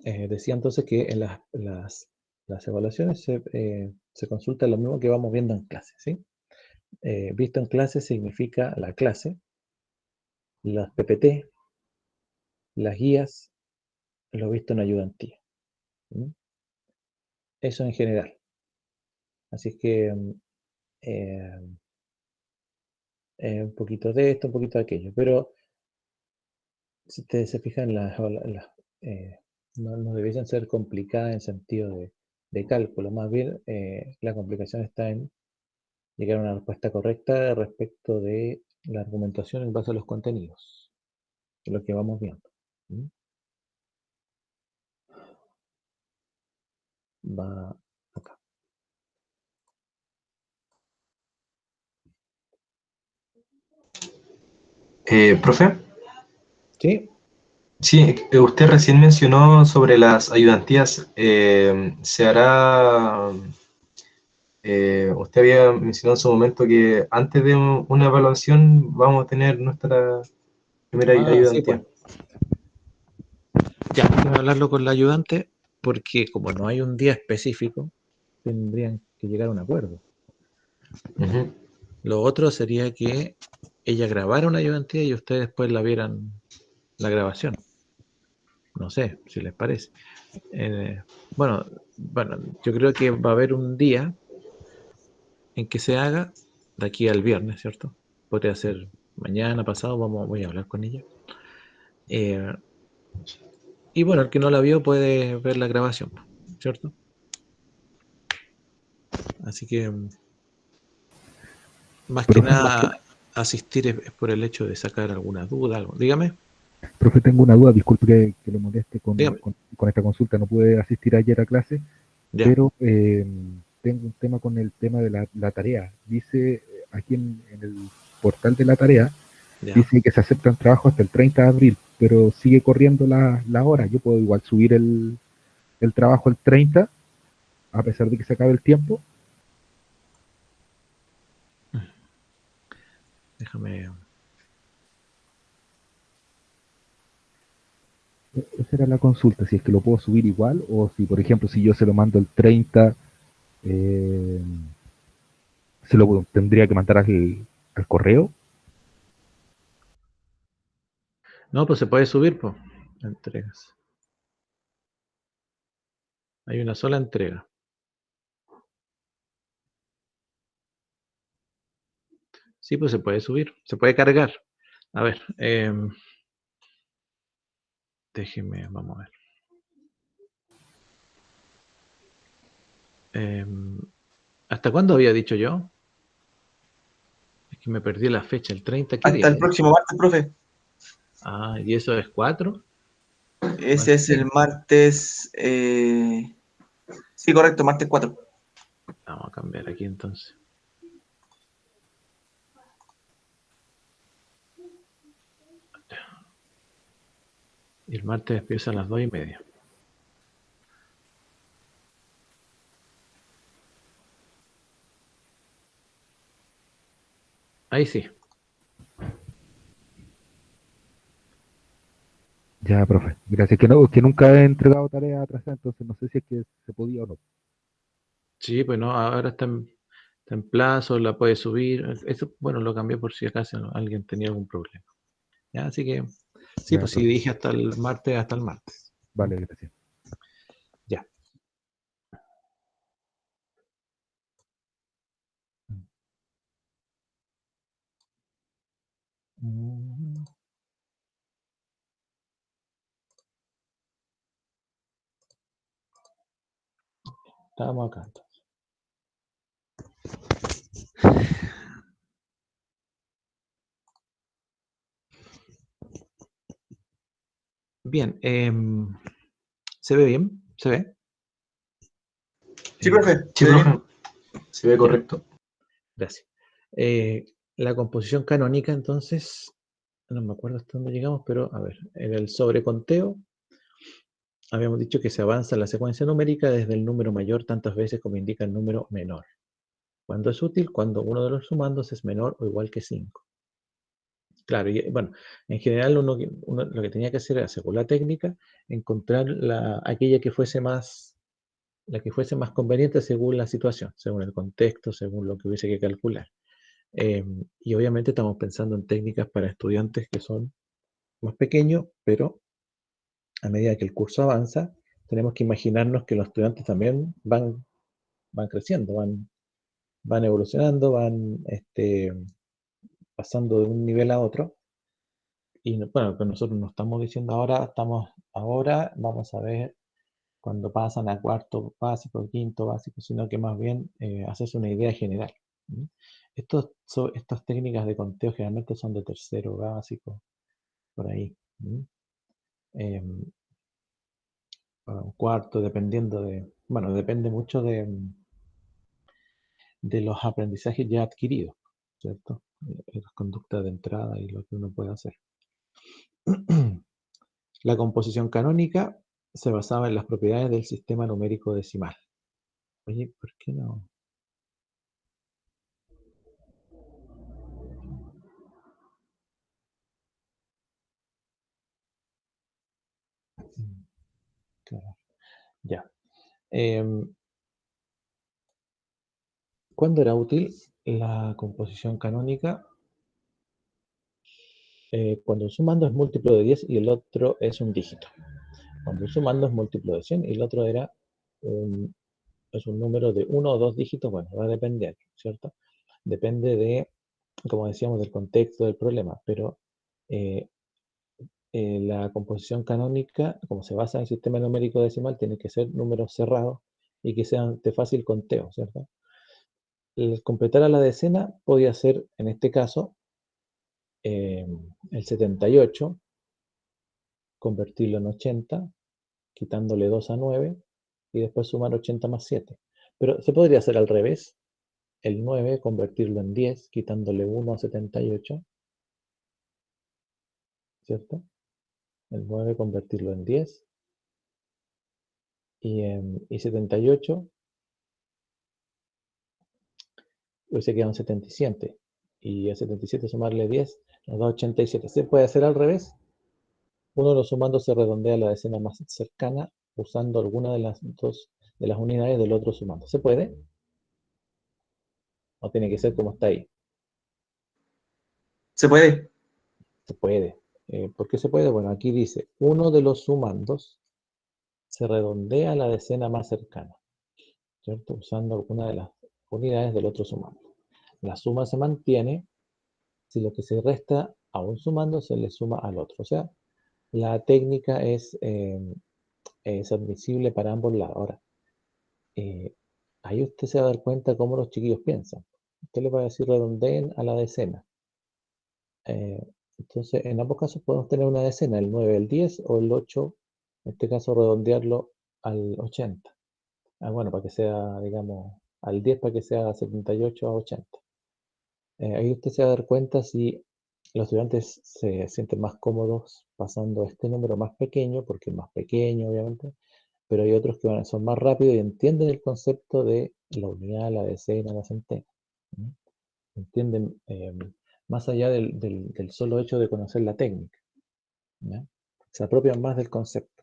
Decía entonces que en las evaluaciones se consulta lo mismo que vamos viendo en clase, ¿sí? Visto en clase significa la clase, las PPT, las guías, lo visto en ayudantía. ¿Mm? Eso en general. Así es que eh, un poquito de esto, un poquito de aquello. Pero si ustedes se fijan, no debiesen ser complicadas en sentido de cálculo. Más bien, la complicación está en llegar a una respuesta correcta respecto de la argumentación en base a los contenidos, que es lo que vamos viendo. ¿Mm? Va acá. Profe, ¿Sí? sí, usted recién mencionó sobre las ayudantías. ¿Se hará, usted había mencionado en su momento que antes de una evaluación vamos a tener nuestra primera Ah, sí, pues. ayudantía? Ya, hay que hablarlo con la ayudante porque como no hay un día específico, tendrían que llegar a un acuerdo. Ujú. Lo otro sería que ella grabara una ayudantía y ustedes después la vieran la grabación. No sé si les parece. Eh, bueno, yo creo que va a haber un día en que se haga de aquí al viernes, ¿cierto? Podría ser mañana, pasado, voy a hablar con ella. Eh, y bueno, el que no la vio puede ver la grabación, ¿cierto? Así que más que Profe, nada asistir es por el hecho de sacar alguna duda, algo. Dígame, profe, tengo una duda, disculpe que lo moleste dígame. con esta consulta. No pude asistir ayer a clase, Ya, pero tengo un tema con el tema de la tarea. Dice aquí en el portal de la tarea, ya. dice que se aceptan trabajos hasta el 30 de abril, pero sigue corriendo la hora. Yo puedo igual subir el trabajo el 30, a pesar de que se acabe el tiempo. Déjame. Esa era la consulta, si es que lo puedo subir igual o si, por ejemplo, si yo se lo mando el 30, eh, se lo tendría que mandar al correo. No, pues se puede subir, pues. Entregas. Hay una sola entrega. Sí, pues se puede subir, se puede cargar. A ver, déjeme, vamos a ver. ¿Hasta cuándo había dicho yo? Es que me perdí la fecha, el 30, ¿qué Hasta día el es? próximo martes, profe. Ah, ¿y eso es 4? Ese es el martes. Sí, correcto, martes 4. Vamos a cambiar aquí entonces. Y el martes empieza a las 2:30. Ahí sí. Ya, profe, gracias. Que nunca he entregado tareas atrasadas, entonces no sé si es que se podía o no. Sí, pues no, ahora está en plazo, la puede subir. Eso, bueno, lo cambié por si acaso alguien tenía algún problema. Ya, así que, sí, Ya, pues sí, profe. dije hasta el martes. Vale, gracias. Ya. Mm, Estábamos acá entonces. Bien, ¿se ve bien? ¿Se ve? Sí, profe, Sí, se ve bien. profe, se ve Ya, correcto. gracias. La composición canónica, entonces, no me acuerdo hasta dónde llegamos, pero a ver, en el sobreconteo habíamos dicho que se avanza en la secuencia numérica desde el número mayor tantas veces como indica el número menor. ¿Cuándo es útil? Cuando uno de los sumandos es menor o igual que 5. Claro, y bueno, en general uno lo que tenía que hacer era, según la técnica, encontrar aquella la que fuese más conveniente según la situación, según el contexto, según lo que hubiese que calcular. Y obviamente estamos pensando en técnicas para estudiantes que son más pequeños, pero a medida que el curso avanza, tenemos que imaginarnos que los estudiantes también van creciendo, van evolucionando, van pasando de un nivel a otro. Y bueno, que nosotros no estamos diciendo ahora vamos a ver cuando pasan a cuarto básico, quinto básico, sino que más bien hacerse una idea general. ¿Mm? Estas técnicas de conteo generalmente son de tercero básico, por ahí. ¿Mm? Em, bueno, un cuarto, bueno, depende mucho de los aprendizajes ya adquiridos, ¿cierto? Las conductas de entrada y lo que uno puede hacer. La composición canónica se basaba en las propiedades del sistema numérico decimal. Oye, ¿por qué no? Claro, ya. ¿Cuándo era útil la composición canónica? Cuando un sumando es múltiplo de 10 y el otro es un dígito. Cuando un sumando es múltiplo de 100 y el otro es un número de uno o dos dígitos, bueno, va a depender, ¿cierto? Depende como decíamos, del contexto del problema, pero eh, la composición canónica, como se basa en el sistema numérico decimal, tiene que ser números cerrados y que sean de fácil conteo, ¿cierto? El completar a la decena podía ser, en este caso, el 78, convertirlo en 80, quitándole 2 a 9, y después sumar 80 más 7. Pero se podría hacer al revés, el 9, convertirlo en 10, quitándole 1 a 78, ¿cierto? El 9, convertirlo en 10, y 78, hubiese quedado en 77, y a 77 sumarle 10, nos da 87. Se puede hacer al revés. Uno de los sumandos se redondea a la decena más cercana usando alguna de las dos de las unidades del otro sumando. ¿Se puede? ¿O tiene que ser como está ahí? ¿Se puede? Se puede. ¿Por qué se puede? Bueno, aquí dice, uno de los sumandos se redondea a la decena más cercana, ¿cierto? Usando alguna de las unidades del otro sumando. La suma se mantiene si lo que se resta a un sumando se le suma al otro. O sea, la técnica es admisible para ambos lados. Ahora, eh, ahí usted se va a dar cuenta cómo los chiquillos piensan. Usted le va a decir redondeen a la decena. Eh, entonces, en ambos casos podemos tener una decena, el 9, el 10 o el 8, en este caso redondearlo al 80. Bueno, para que sea, digamos, al 10 para que sea 78 a 80. Ahí usted se va a dar cuenta si los estudiantes se sienten más cómodos pasando este número más pequeño, porque es más pequeño, obviamente, pero hay otros que son más rápidos y entienden el concepto de la unidad, la decena, la centena. ¿Mm? Entienden más allá del solo hecho de conocer la técnica. ¿Ya? Se apropian más del concepto.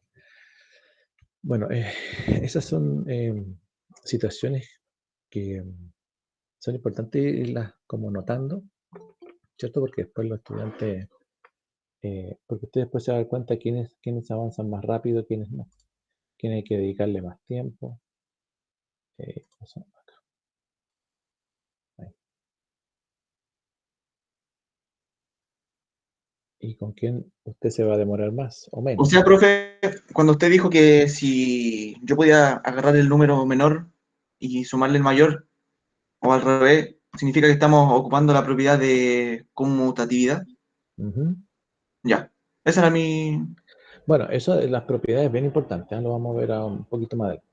Bueno, esas son situaciones que son importantes irlas como notando, ¿cierto? Porque después los estudiantes, porque usted después se va a dar cuenta quiénes avanzan más rápido, quiénes no, quién hay que dedicarle más tiempo. Cosas acá. Ahí. Y con quién usted se va a demorar más o O menos. sea, profe, cuando usted dijo que si yo podía agarrar el número menor y sumarle el mayor, o al revés, significa que estamos ocupando la propiedad de conmutatividad. Ujú. Ya, esa era mi... Bueno, eso de las propiedades es bien importante, ¿eh? Lo vamos a ver un poquito más adelante.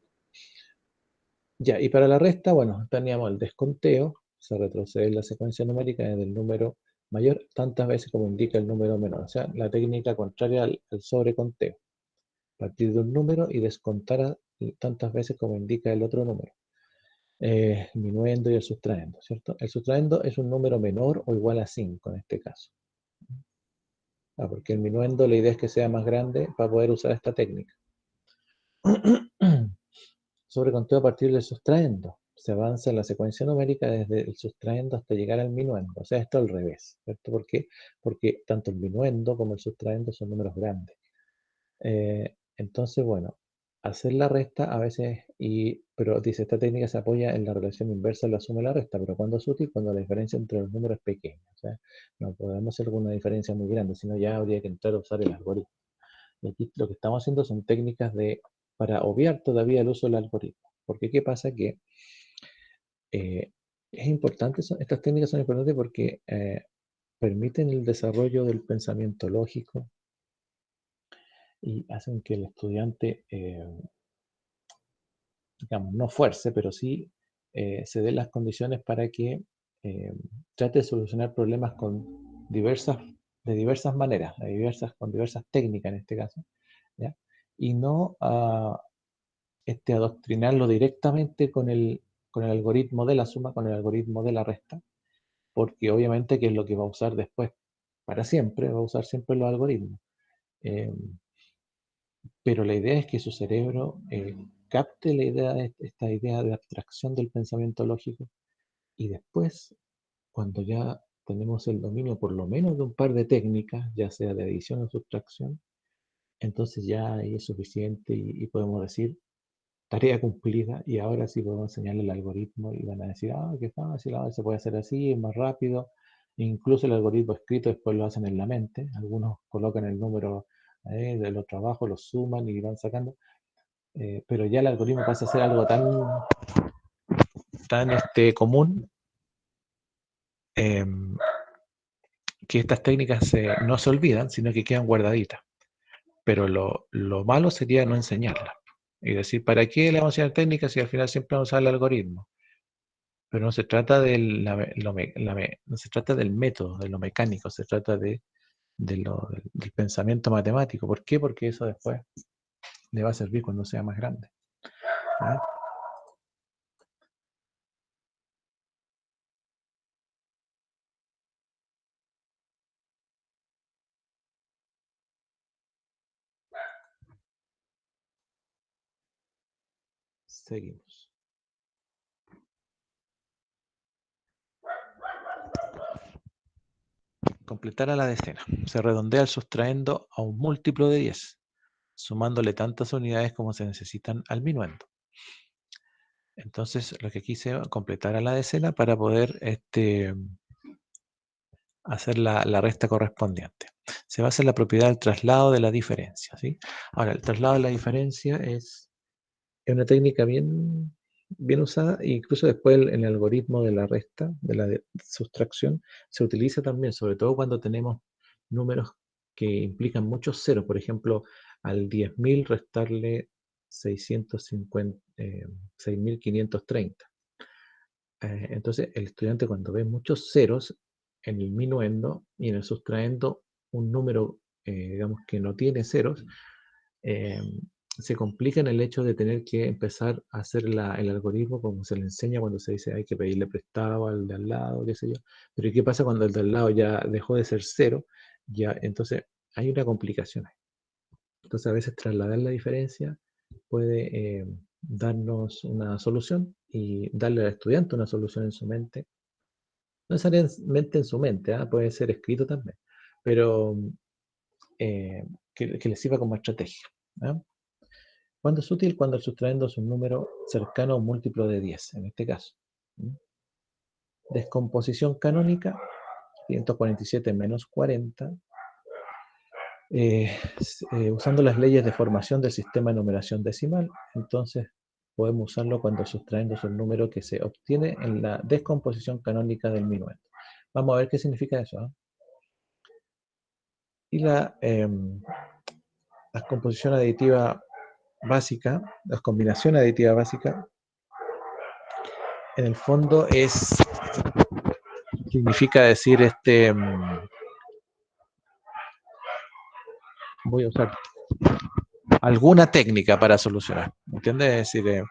Ya, y para la resta, bueno, teníamos el desconteo, se retrocede la secuencia numérica desde el número mayor tantas veces como indica el número menor. O sea, la técnica contraria al sobreconteo. Partir de un número y descontar tantas veces como indica el otro número. El minuendo y el sustraendo, ¿cierto? El sustraendo es un número menor o igual a 5 en este caso. Porque el minuendo la idea es que sea más grande para poder usar esta técnica. Sobre conteo a partir del sustraendo. Se avanza en la secuencia numérica desde el sustraendo hasta llegar al minuendo. O sea, esto al revés, ¿cierto? ¿Por qué? Porque tanto el minuendo como el sustraendo son números grandes. Entonces, bueno, hacer la resta a veces, pero dice, esta técnica se apoya en la relación inversa de la suma y la resta, pero cuando es útil, cuando la diferencia entre los números es pequeña. O sea, no podemos hacer una diferencia muy grande, sino ya habría que entrar a usar el algoritmo. Y aquí lo que estamos haciendo son técnicas para obviar todavía el uso del algoritmo. Porque ¿qué pasa? Que es importante, estas técnicas son importantes porque permiten el desarrollo del pensamiento lógico y hacen que el estudiante, digamos, no fuerce, pero sí se den las condiciones para que trate de solucionar problemas de diversas maneras, con diversas técnicas en este caso, ¿ya? Y no adoctrinarlo directamente con el algoritmo de la suma, con el algoritmo de la resta, porque obviamente que es lo que va a usar después para siempre, va a usar siempre los algoritmos. Pero la idea es que su cerebro capte esta idea de abstracción del pensamiento lógico y después, cuando ya tenemos el dominio por lo menos de un par de técnicas, ya sea de adición o sustracción, entonces ya ahí es suficiente y podemos decir tarea cumplida y ahora sí podemos enseñarle el algoritmo y van a decir, qué fácil, se puede hacer así, es más rápido. Incluso el algoritmo escrito después lo hacen en la mente. Algunos colocan el número de los trabajos, los suman y van sacando. Pero ya el algoritmo pasa a ser algo tan común que estas técnicas no se olvidan, sino que quedan guardaditas. Pero lo malo sería no enseñarlas. Y decir, ¿para qué le vamos a enseñar técnicas si al final siempre vamos a usar el algoritmo? Pero no se trata no se trata del método, de lo mecánico, se trata del pensamiento matemático. ¿Por qué? Porque eso después le va a servir cuando sea más grande. ¿Ah? Seguimos. Completar a la decena. Se redondea el sustraendo a un múltiplo de 10, sumándole tantas unidades como se necesitan al minuendo. Entonces, lo que quise completar a la decena para poder hacer la resta correspondiente. Se basa en la propiedad del traslado de la diferencia, ¿sí? Ahora, el traslado de la diferencia es una técnica bien usada, e incluso después en el algoritmo de la resta, de la sustracción, se utiliza también, sobre todo cuando tenemos números que implican muchos ceros. Por ejemplo, al 10.000 restarle 6.530. Entonces, el estudiante cuando ve muchos ceros en el minuendo y en el sustraendo un número, digamos, que no tiene ceros, se complica en el hecho de tener que empezar a hacer el algoritmo como se le enseña cuando se dice hay que pedirle prestado al de al lado, qué sé yo. Pero ¿qué pasa cuando el de al lado ya dejó de ser cero? Ya, entonces hay una complicación ahí. Entonces a veces trasladar la diferencia puede darnos una solución y darle al estudiante una solución en su mente. No necesariamente en su mente, puede ser escrito también, pero que le sirva como estrategia. ¿Cuándo es útil? Cuando el sustraendo es un número cercano a un múltiplo de 10, en este caso. Descomposición canónica, 547 menos 40, usando las leyes de formación del sistema de numeración decimal. Entonces podemos usarlo cuando el sustraendo es un número que se obtiene en la descomposición canónica del minuendo. Vamos a ver qué significa eso. Y la composición aditiva básica, la combinación aditiva básica, en el fondo significa decir voy a usar alguna técnica para solucionar, ¿entiendes? Es decir,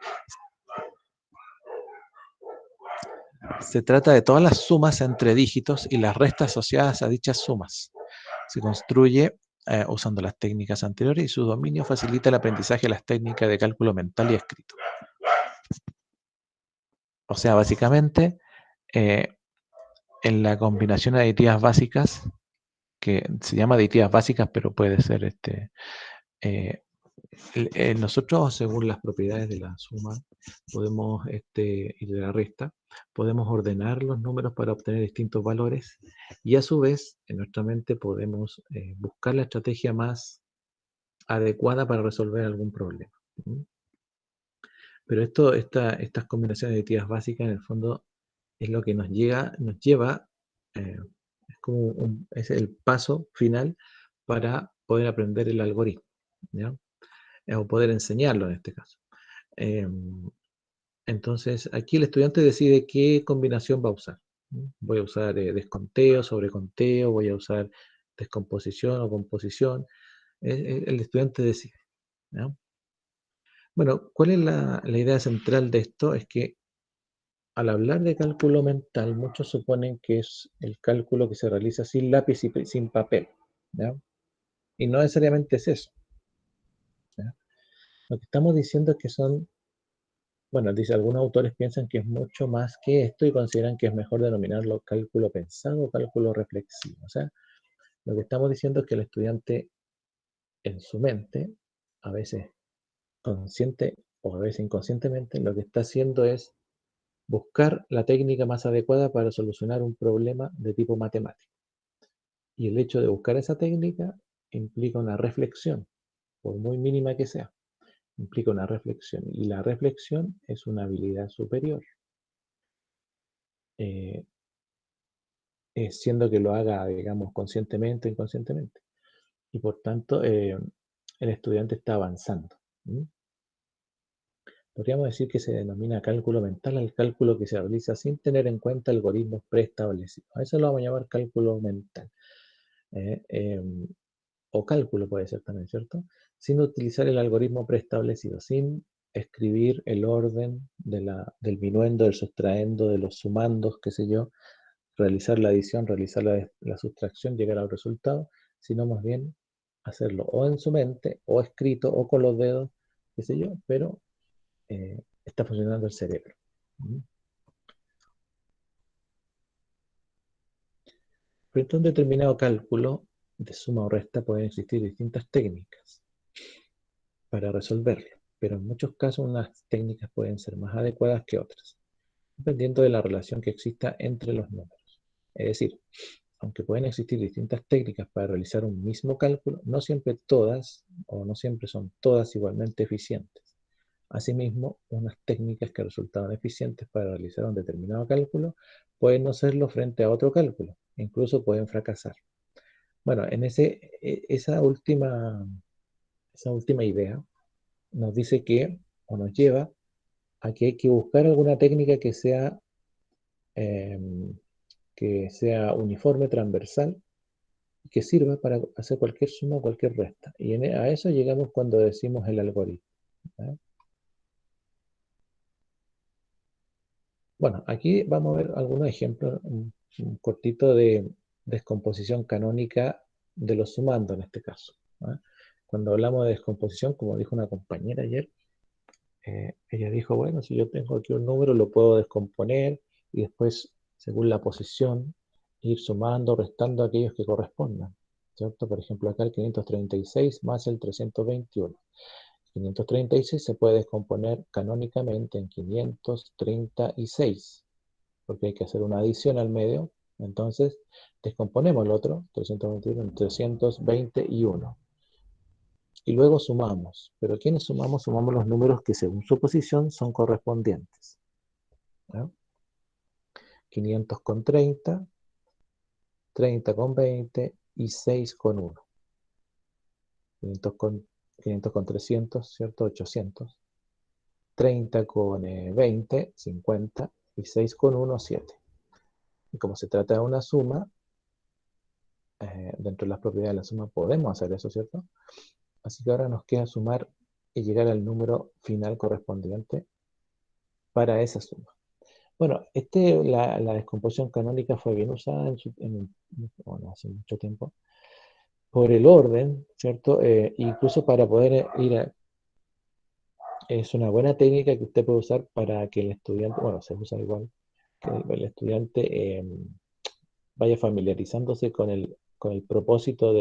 se trata de todas las sumas entre dígitos y las restas asociadas a dichas sumas. Se construye usando las técnicas anteriores y su dominio facilita el aprendizaje de las técnicas de cálculo mental y escrito. O sea, básicamente, en la combinación de aditivas básicas, que se llama aditivas básicas, pero puede ser nosotros, según las propiedades de la suma podemos y de la resta, podemos ordenar los números para obtener distintos valores y a su vez en nuestra mente podemos buscar la estrategia más adecuada para resolver algún problema. Pero estas combinaciones aditivas básicas en el fondo es lo que nos lleva, es como es el paso final para poder aprender el algoritmo, ¿ya? O poder enseñarlo en este caso. Entonces, aquí el estudiante decide qué combinación va a usar. Voy a usar desconteo, sobreconteo, voy a usar descomposición o composición. El estudiante decide, ¿no? Bueno, ¿cuál es la idea central de esto? Es que al hablar de cálculo mental, muchos suponen que es el cálculo que se realiza sin lápiz y sin papel, ¿ya? Y no necesariamente es eso, ¿ya? Lo que estamos diciendo es que son, bueno, dice, algunos autores piensan que es mucho más que esto y consideran que es mejor denominarlo cálculo pensado o cálculo reflexivo. O sea, lo que estamos diciendo es que el estudiante en su mente, a veces consciente o a veces inconscientemente, lo que está haciendo es buscar la técnica más adecuada para solucionar un problema de tipo matemático. Y el hecho de buscar esa técnica implica una reflexión, por muy mínima que sea, implica una reflexión. Y la reflexión es una habilidad superior. Siendo que lo haga, digamos, conscientemente o inconscientemente. Y por tanto, el estudiante está avanzando. Podríamos decir que se denomina cálculo mental al cálculo que se realiza sin tener en cuenta algoritmos preestablecidos. A eso lo vamos a llamar cálculo mental. O cálculo puede ser también, ¿cierto? Sin utilizar el algoritmo preestablecido, sin escribir el orden del minuendo, del sustraendo, de los sumandos, qué sé yo, realizar la adición, realizar la sustracción, llegar al resultado, sino más bien hacerlo o en su mente, o escrito, o con los dedos, qué sé yo, pero está funcionando el cerebro. Frente a un determinado cálculo de suma o resta pueden existir distintas técnicas para resolverlo, pero en muchos casos unas técnicas pueden ser más adecuadas que otras, dependiendo de la relación que exista entre los números. Es decir, aunque pueden existir distintas técnicas para realizar un mismo cálculo, no siempre todas o no siempre son todas igualmente eficientes. Asimismo, unas técnicas que resultaban eficientes para realizar un determinado cálculo pueden no serlo frente a otro cálculo, incluso pueden fracasar. Bueno, esa última idea nos dice que, o nos lleva a que hay que buscar alguna técnica eh, que sea uniforme, transversal, que sirva para hacer cualquier suma o cualquier resta. Y a eso llegamos cuando decimos el algoritmo, ¿eh? Bueno, aquí vamos a ver algunos ejemplos, un cortito de descomposición canónica de los sumandos en este caso, ¿eh? Cuando hablamos de descomposición, como dijo una compañera ayer, ella dijo, bueno, si yo tengo aquí un número, lo puedo descomponer y después, según la posición, ir sumando, restando aquellos que correspondan, ¿cierto? Por ejemplo, acá el 536 más el 321. 536 se puede descomponer canónicamente en 536, porque hay que hacer una adición al medio. Entonces, descomponemos el otro, 321, en 321. Y luego sumamos. ¿Pero quiénes sumamos? Sumamos los números que según su posición son correspondientes, ¿no? 500 con 30, 30 con 20 y 6 con 1. 500 con 300, ¿cierto? 800. 30 con 20, 50. Y 6 con 1, 7. Y como se trata de una suma, dentro de las propiedades de la suma podemos hacer eso, ¿cierto? Así que ahora nos queda sumar y llegar al número final correspondiente para esa suma. Bueno, la descomposición canónica fue bien usada bueno, hace mucho tiempo, por el orden, ¿cierto? Incluso para poder ir a... Es una buena técnica que usted puede usar para que el estudiante, bueno, se usa igual, que el estudiante vaya familiarizándose con el propósito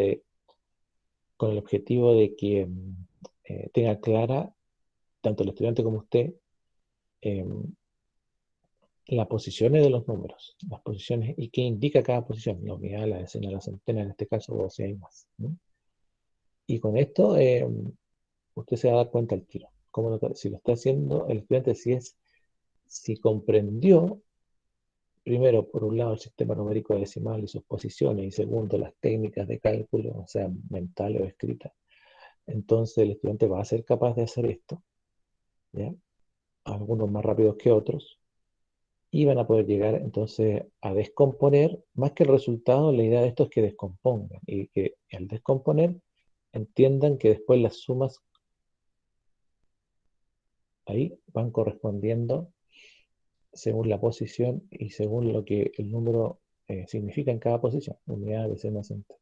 con el objetivo de que tenga clara, tanto el estudiante como usted, eh, las posiciones de los números, las posiciones y qué indica cada posición, la unidad, la decena, la centena, en este caso, o si hay más, ¿no? Y con esto usted se va a dar cuenta al tiro. Si lo está haciendo el estudiante, si comprendió, primero, por un lado, el sistema numérico decimal y sus posiciones, y segundo, las técnicas de cálculo, o sea, mentales o escritas, entonces el estudiante va a ser capaz de hacer esto, ¿ya? Algunos más rápidos que otros, y van a poder llegar entonces a descomponer, más que el resultado, la idea de esto es que descompongan, y que al descomponer entiendan que después las sumas ahí van correspondiendo según la posición y según lo que el número significa en cada posición, unidad, decena, centena.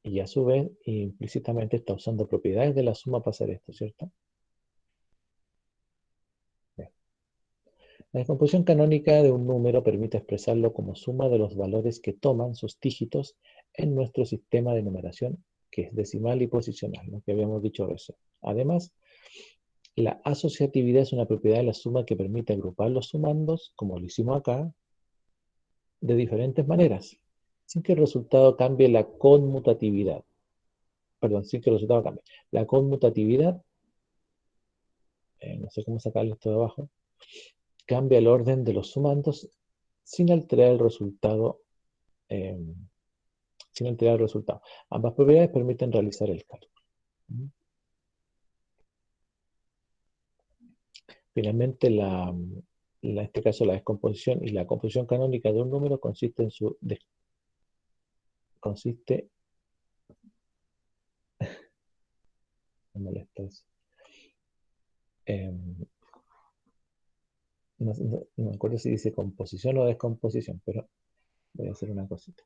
Y a su vez, implícitamente está usando propiedades de la suma para hacer esto, ¿cierto? Bien. La descomposición canónica de un número permite expresarlo como suma de los valores que toman sus dígitos en nuestro sistema de numeración, que es decimal y posicional, lo que habíamos dicho recién. Además, la asociatividad es una propiedad de la suma que permite agrupar los sumandos, como lo hicimos acá, de diferentes maneras, sin que el resultado cambie la conmutatividad. Perdón, sin que el resultado cambie. La conmutatividad, no sé cómo sacarle esto de abajo, cambia el orden de los sumandos sin alterar el resultado. eh, Sin alterar el resultado. Ambas propiedades permiten realizar el cálculo. Finalmente, en este caso, la descomposición y la composición canónica de un número consiste, me molesta eso. No me acuerdo si dice composición o descomposición, pero voy a hacer una cosita.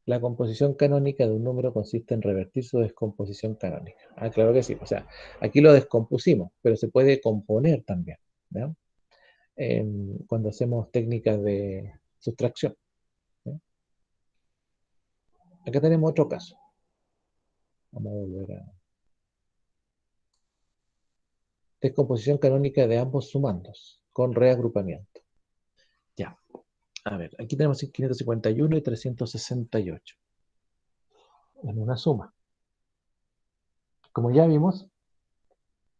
La composición canónica de un número consiste en revertir su descomposición canónica. Ah, claro que sí. O sea, aquí lo descompusimos, pero se puede componer también, ¿no? Cuando hacemos técnicas de sustracción, ¿no? Acá tenemos otro caso. Vamos a volver a... Descomposición canónica de ambos sumandos, con reagrupamiento. Ya. A ver, aquí tenemos 551 y 368. En una suma. Como ya vimos,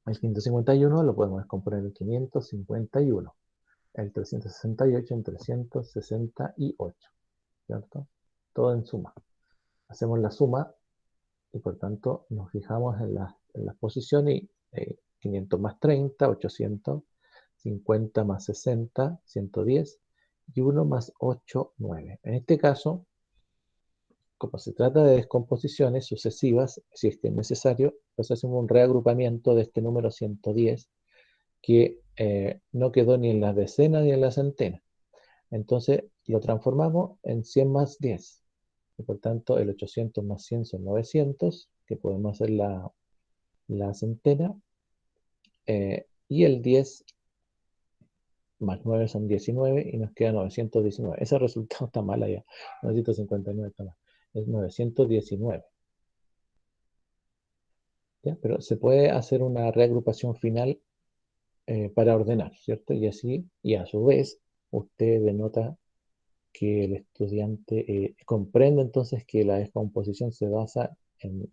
el 551 lo podemos descomponer en 551. El 368 en 368, ¿cierto? Todo en suma. Hacemos la suma y por tanto nos fijamos en las posiciones y 500 más 30, 800, 50 más 60, 110 y 1 más 8, 9. En este caso, como se trata de descomposiciones sucesivas, si es que es necesario, pues hacemos un reagrupamiento de este número 110 que no quedó ni en la decena ni en la centena. Entonces lo transformamos en 100 más 10. Y por tanto, el 800 más 100 son 900, que podemos hacer la centena. Y el 10 más 9 son 19 y nos queda 919. Ese resultado está mal allá. 959 está mal. Es 919. ¿Ya? Pero se puede hacer una reagrupación final para ordenar, ¿cierto? Y así, y a su vez, usted denota que el estudiante comprende entonces que la descomposición se basa en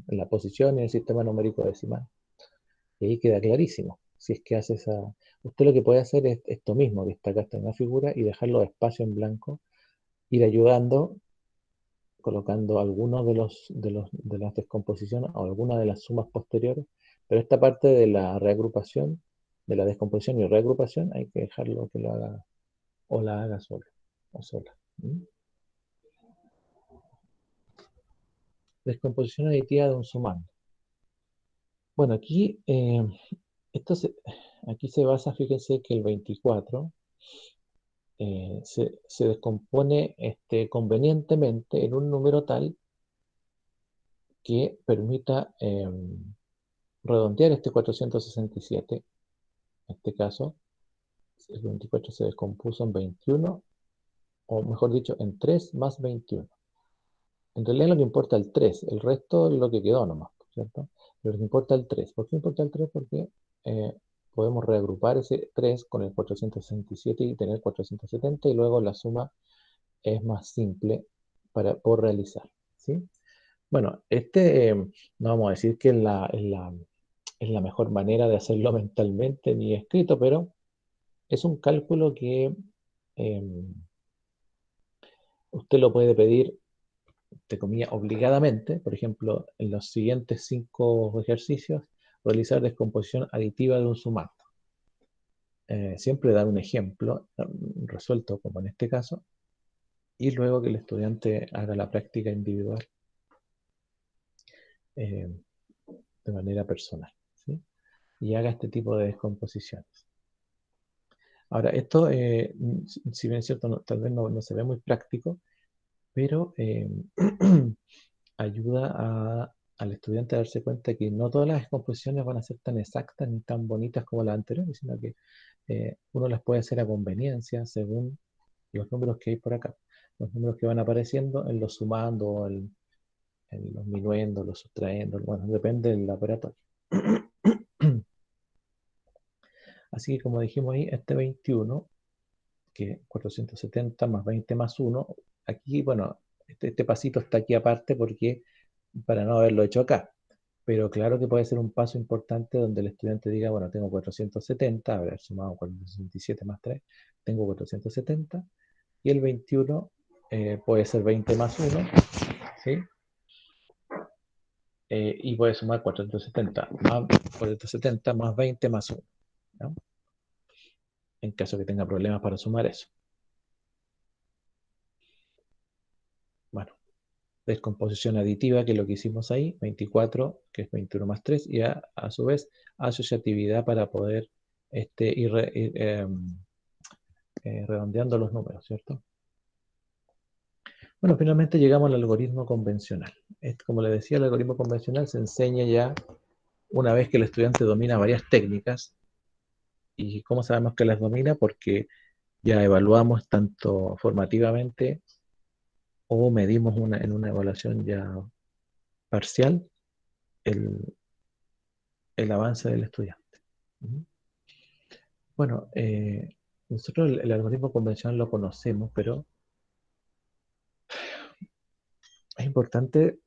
la posición y en el sistema numérico decimal. Y ahí queda clarísimo. Si es que hace esa... Usted lo que puede hacer es esto mismo, que está acá en la figura, y dejarlo de espacio en blanco, ir ayudando, colocando algunos de las descomposiciones o algunas de las sumas posteriores, pero esta parte de la reagrupación, de la descomposición y reagrupación, hay que dejarlo que lo haga o la haga solo o sola. ¿Mm? Descomposición aditiva de un sumando. Bueno, esto aquí se basa, fíjense que el 24 se descompone convenientemente en un número tal que permita redondear este 467. En este caso, el 24 se descompuso en 21, o mejor dicho, en 3 más 21. En realidad lo que importa es el 3, el resto es lo que quedó nomás, ¿cierto? Pero lo que importa el 3. ¿Por qué importa el 3? Porque podemos reagrupar ese 3 con el 467 y tener 470, y luego la suma es más simple por realizar, ¿sí? Bueno, no vamos a decir que es la mejor manera de hacerlo mentalmente ni escrito, pero es un cálculo que usted lo puede pedir, entre comillas, obligadamente. Por ejemplo, en los siguientes 5 ejercicios, realizar descomposición aditiva de un sumando. Siempre dar un ejemplo resuelto, como en este caso, y luego que el estudiante haga la práctica individual eh, de manera personal, ¿sí? Y haga este tipo de descomposiciones. Ahora, esto, si bien es cierto, tal vez no se ve muy práctico, pero ayuda al estudiante a darse cuenta que no todas las descomposiciones van a ser tan exactas ni tan bonitas como las anteriores, sino que uno las puede hacer a conveniencia según los números que hay por acá. Los números que van apareciendo en los sumando, en los minuendo, los sustrayendo, bueno, depende del laboratorio. Así que como dijimos ahí, este 21, que 470 más 20 más 1, aquí, bueno, este pasito está aquí aparte porque para no haberlo hecho acá. Pero claro que puede ser un paso importante donde el estudiante diga, bueno, tengo 470, haber sumado 467 más 3, tengo 470, y el 21 puede ser 20 más 1, ¿sí? Y puede sumar 470 más 20 más 1, ¿no? En caso que tenga problemas para sumar eso. Bueno, descomposición aditiva, que es lo que hicimos ahí, 24, que es 21 más 3, y a su vez asociatividad para poder ir redondeando los números, ¿cierto? Bueno, finalmente llegamos al algoritmo convencional. Como le decía, el algoritmo convencional se enseña ya una vez que el estudiante domina varias técnicas. ¿Y cómo sabemos que las domina? Porque ya evaluamos tanto formativamente o medimos en una evaluación ya parcial el, el avance del estudiante. Bueno, nosotros el algoritmo convencional lo conocemos, pero es importante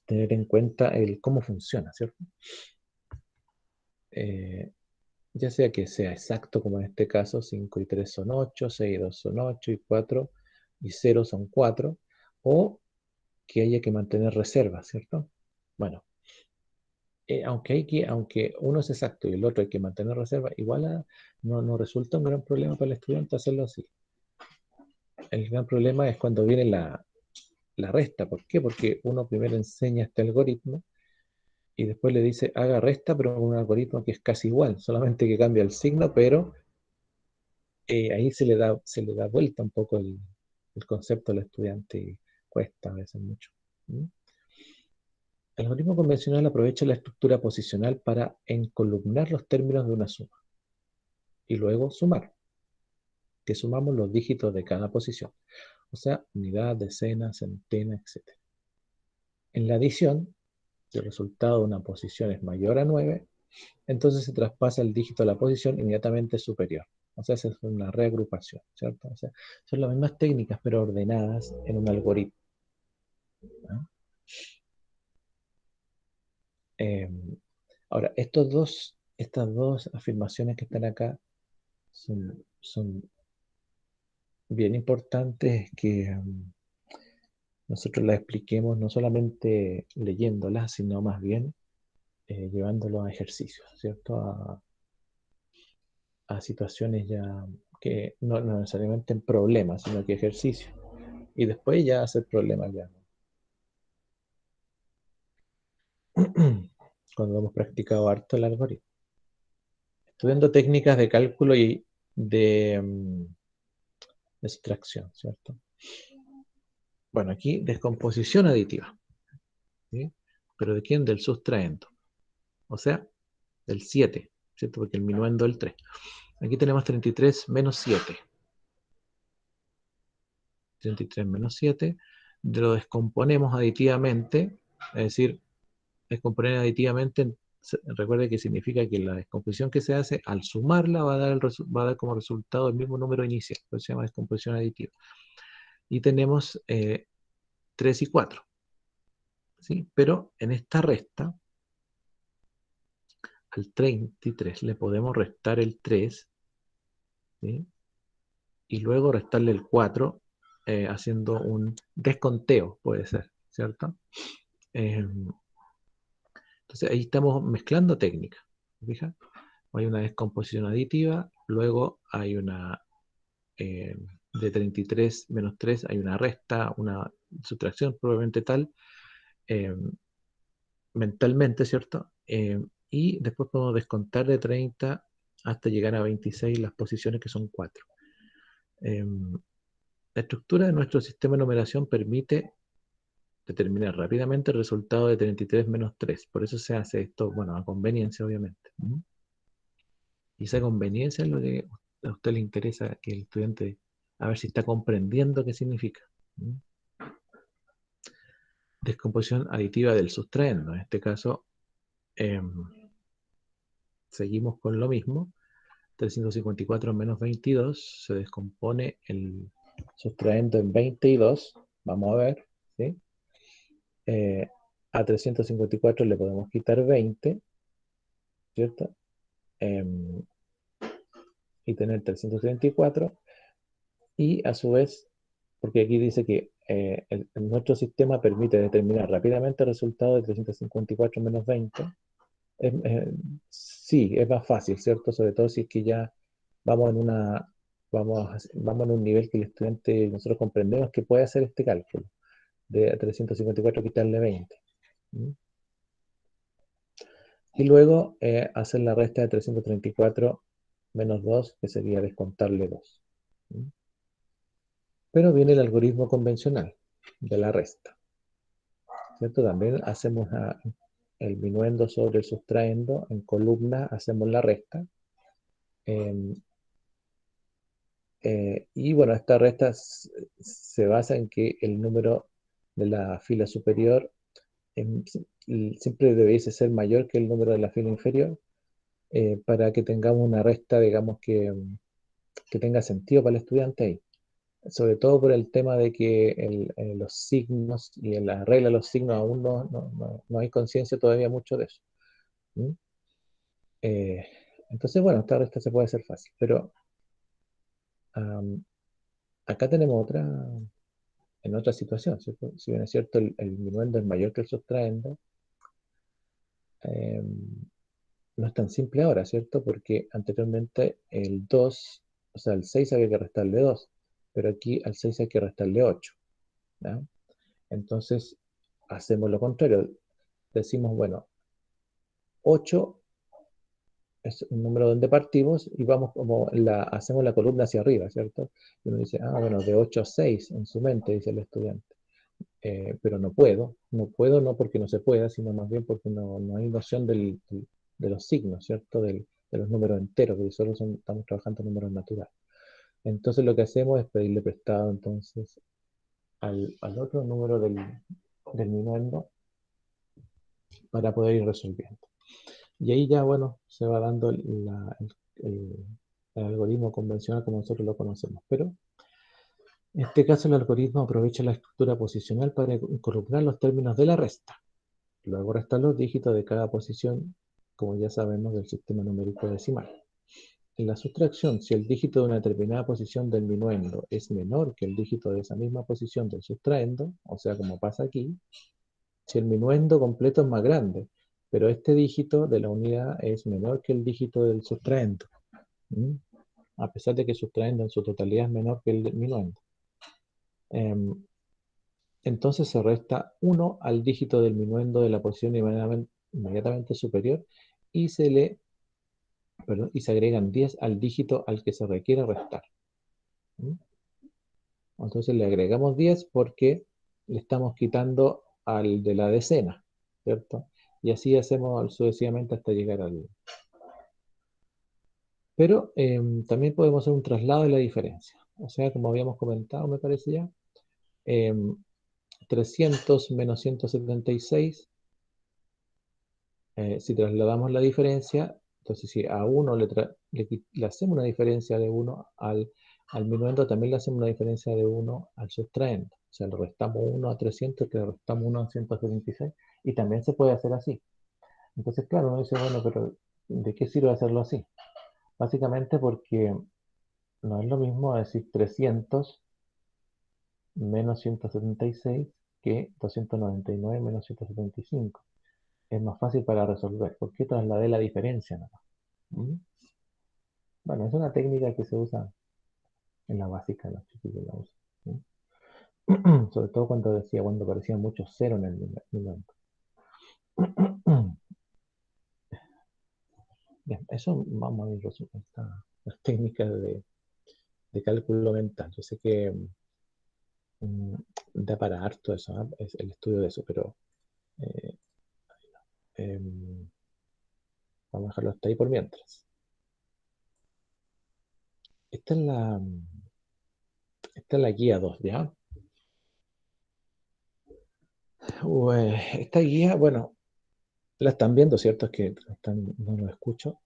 tener en cuenta cómo funciona, ¿cierto? Ya sea que sea exacto, como en este caso, 5 y 3 son 8, 6 y 2 son 8, y 4 y 0 son 4, o que haya que mantener reservas, ¿cierto? Bueno, aunque uno es exacto y el otro hay que mantener reserva, igual no resulta un gran problema para el estudiante hacerlo así. El gran problema es cuando viene la resta. ¿Por qué? Porque uno primero enseña este algoritmo y después le dice haga resta, pero con un algoritmo que es casi igual, solamente que cambia el signo, pero ahí se le da vuelta un poco el concepto al estudiante y cuesta a veces mucho. ¿Mm? El algoritmo convencional aprovecha la estructura posicional para encolumnar los términos de una suma y luego sumar, que sumamos los dígitos de cada posición, o sea, unidad, decena, centena, etc. En la adición, si el resultado de una posición es mayor a 9, entonces se traspasa el dígito a la posición inmediatamente superior. O sea, es una reagrupación, ¿cierto? O sea, son las mismas técnicas, pero ordenadas en un algoritmo, ¿no? Eh, Ahora, estas dos afirmaciones que están acá son bien importantes que nosotros las expliquemos no solamente leyéndolas, sino más bien llevándolos a ejercicios, ¿cierto? A situaciones ya que no necesariamente en problemas, sino que ejercicios. Y después ya hacer problemas ya, ¿no? Cuando hemos practicado harto el algoritmo. Estudiando técnicas de cálculo y de de sustracción, ¿cierto? Bueno, aquí descomposición aditiva, ¿sí? ¿Pero de quién? Del sustraendo. O sea, del 7, ¿cierto? Porque el minuendo es el 3. Aquí tenemos 33 menos 7. 33 menos 7. Lo descomponemos aditivamente, es decir, descomponer aditivamente, recuerde que significa que la descomposición que se hace, al sumarla, va a dar como resultado el mismo número inicial, por eso se llama descomposición aditiva. Y tenemos 3 y 4, ¿sí? Pero en esta resta, al 33 le podemos restar el 3, ¿sí? Y luego restarle el 4, haciendo un desconteo, puede ser, ¿cierto? Entonces ahí estamos mezclando técnicas, ¿fija? Hay una descomposición aditiva, luego hay una, de 33 menos 3, hay una resta, una sustracción probablemente tal, eh, mentalmente, ¿cierto? Y después podemos descontar de 30 hasta llegar a 26 las posiciones que son 4. La estructura de nuestro sistema de numeración permite determinar rápidamente el resultado de 33 menos 3. Por eso se hace esto, bueno, a conveniencia, obviamente. Y esa conveniencia es lo que a usted le interesa que el estudiante, a ver si está comprendiendo qué significa. Descomposición aditiva del sustraendo. En este caso, seguimos con lo mismo. 354 menos 22, se descompone el sustraendo en 22. Vamos a ver, ¿sí? A 354 le podemos quitar 20, ¿cierto? Y tener 334. Y a su vez, porque aquí dice que nuestro sistema permite determinar rápidamente el resultado de 354 menos 20. Sí, es más fácil, ¿cierto? Sobre todo si es que ya vamos en una, vamos en un nivel que el estudiante, nosotros comprendemos que puede hacer este cálculo de 354 quitarle 20. Y luego hacer la resta de 334 menos 2, que sería descontarle 2. Pero viene el algoritmo convencional de la resta, ¿cierto? También hacemos el minuendo sobre el sustraendo, en columna hacemos la resta. Y bueno, esta resta se basa en que el número de la fila superior siempre debiese ser mayor que el número de la fila inferior, para que tengamos una resta, digamos, que tenga sentido para el estudiante ahí. Sobre todo por el tema de que los signos y en la regla de los signos aún no hay conciencia todavía mucho de eso. Entonces, bueno, esta resta se puede hacer fácil, pero acá tenemos en otra situación, ¿cierto? Si bien es cierto, el minuendo es mayor que el sustraendo, no es tan simple ahora, ¿cierto? Porque anteriormente el 2, o sea, el 6 había que restarle 2, pero aquí al 6 hay que restarle 8, ¿ya? Entonces, hacemos lo contrario. Decimos, bueno, 8 es un número donde partimos y vamos como hacemos la columna hacia arriba, ¿cierto? Y uno dice, bueno, de 8 a 6 en su mente, dice el estudiante. Pero no puedo no porque no se pueda, sino más bien porque no hay noción de los signos, ¿cierto? De los números enteros, porque solo estamos trabajando en números naturales. Entonces lo que hacemos es pedirle prestado entonces al otro número del minuendo para poder ir resolviendo. Y ahí ya, bueno, se va dando el algoritmo convencional como nosotros lo conocemos. Pero en este caso el algoritmo aprovecha la estructura posicional para incorporar los términos de la resta. Luego restar los dígitos de cada posición, como ya sabemos del sistema numérico decimal. En la sustracción, si el dígito de una determinada posición del minuendo es menor que el dígito de esa misma posición del sustraendo, o sea, como pasa aquí, si el minuendo completo es más grande, pero este dígito de la unidad es menor que el dígito del sustraendo, a pesar de que el sustraendo en su totalidad es menor que el minuendo. Entonces se resta 1 al dígito del minuendo de la posición inmediatamente superior y se agregan 10 al dígito al que se requiere restar. Entonces le agregamos 10 porque le estamos quitando al de la decena, ¿cierto? Y así hacemos sucesivamente hasta llegar al... Pero también podemos hacer un traslado de la diferencia. O sea, como habíamos comentado, me parece ya, em, 300 menos 176, si trasladamos la diferencia, entonces si a uno le hacemos una diferencia de 1 al minuendo, también le hacemos una diferencia de 1 al sustraendo. O sea, le restamos 1 a 300, que le restamos 1 a 176, y también se puede hacer así. Entonces, claro, uno dice, bueno, pero ¿de qué sirve hacerlo así? Básicamente porque no es lo mismo decir 300 menos 176 que 299 menos 175. Es más fácil para resolver. ¿Por qué trasladé la diferencia nomás? ¿Mm? Bueno, es una técnica que se usa en la básica, los chiquillos la usan. ¿Mm? Sobre todo cuando aparecían muchos ceros en el numerator. Bien, eso vamos a ir resolviendo las técnicas de cálculo mental. Yo sé que da para harto eso, ¿eh? Es el estudio de eso, pero eh, em, vamos a dejarlo hasta ahí por mientras. Esta es esta es la guía 2, ¿ya? Esta guía, bueno, la están viendo, ¿cierto? Es que no lo escucho.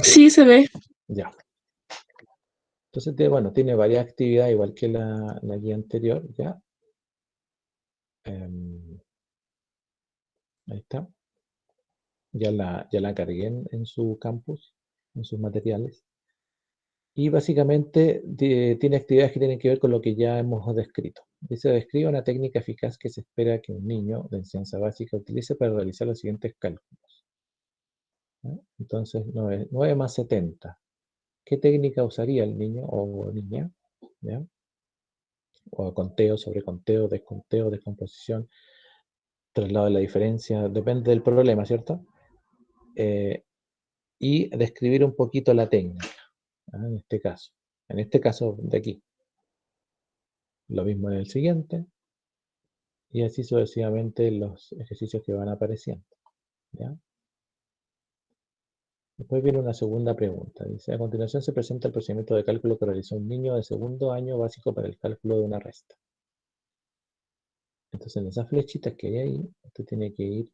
Sí, se ve. Ya. Entonces, bueno, tiene varias actividades, igual que la guía anterior, ¿ya? Ahí está. Ya la cargué en su campus, en sus materiales. Y básicamente tiene actividades que tienen que ver con lo que ya hemos descrito. Dice, describe una técnica eficaz que se espera que un niño de enseñanza básica utilice para realizar los siguientes cálculos. ¿No? Entonces, 9 más 70. ¿Qué técnica usaría el niño o niña? ¿Ya? O conteo, sobreconteo, desconteo, descomposición, traslado de la diferencia, depende del problema, ¿cierto? Y describir un poquito la técnica, ¿ah? En este caso de aquí. Lo mismo en el siguiente, y así sucesivamente los ejercicios que van apareciendo, ¿ya? Después viene una segunda pregunta. Dice, a continuación se presenta el procedimiento de cálculo que realizó un niño de segundo año básico para el cálculo de una resta. Entonces, en esas flechitas que hay ahí, usted tiene que ir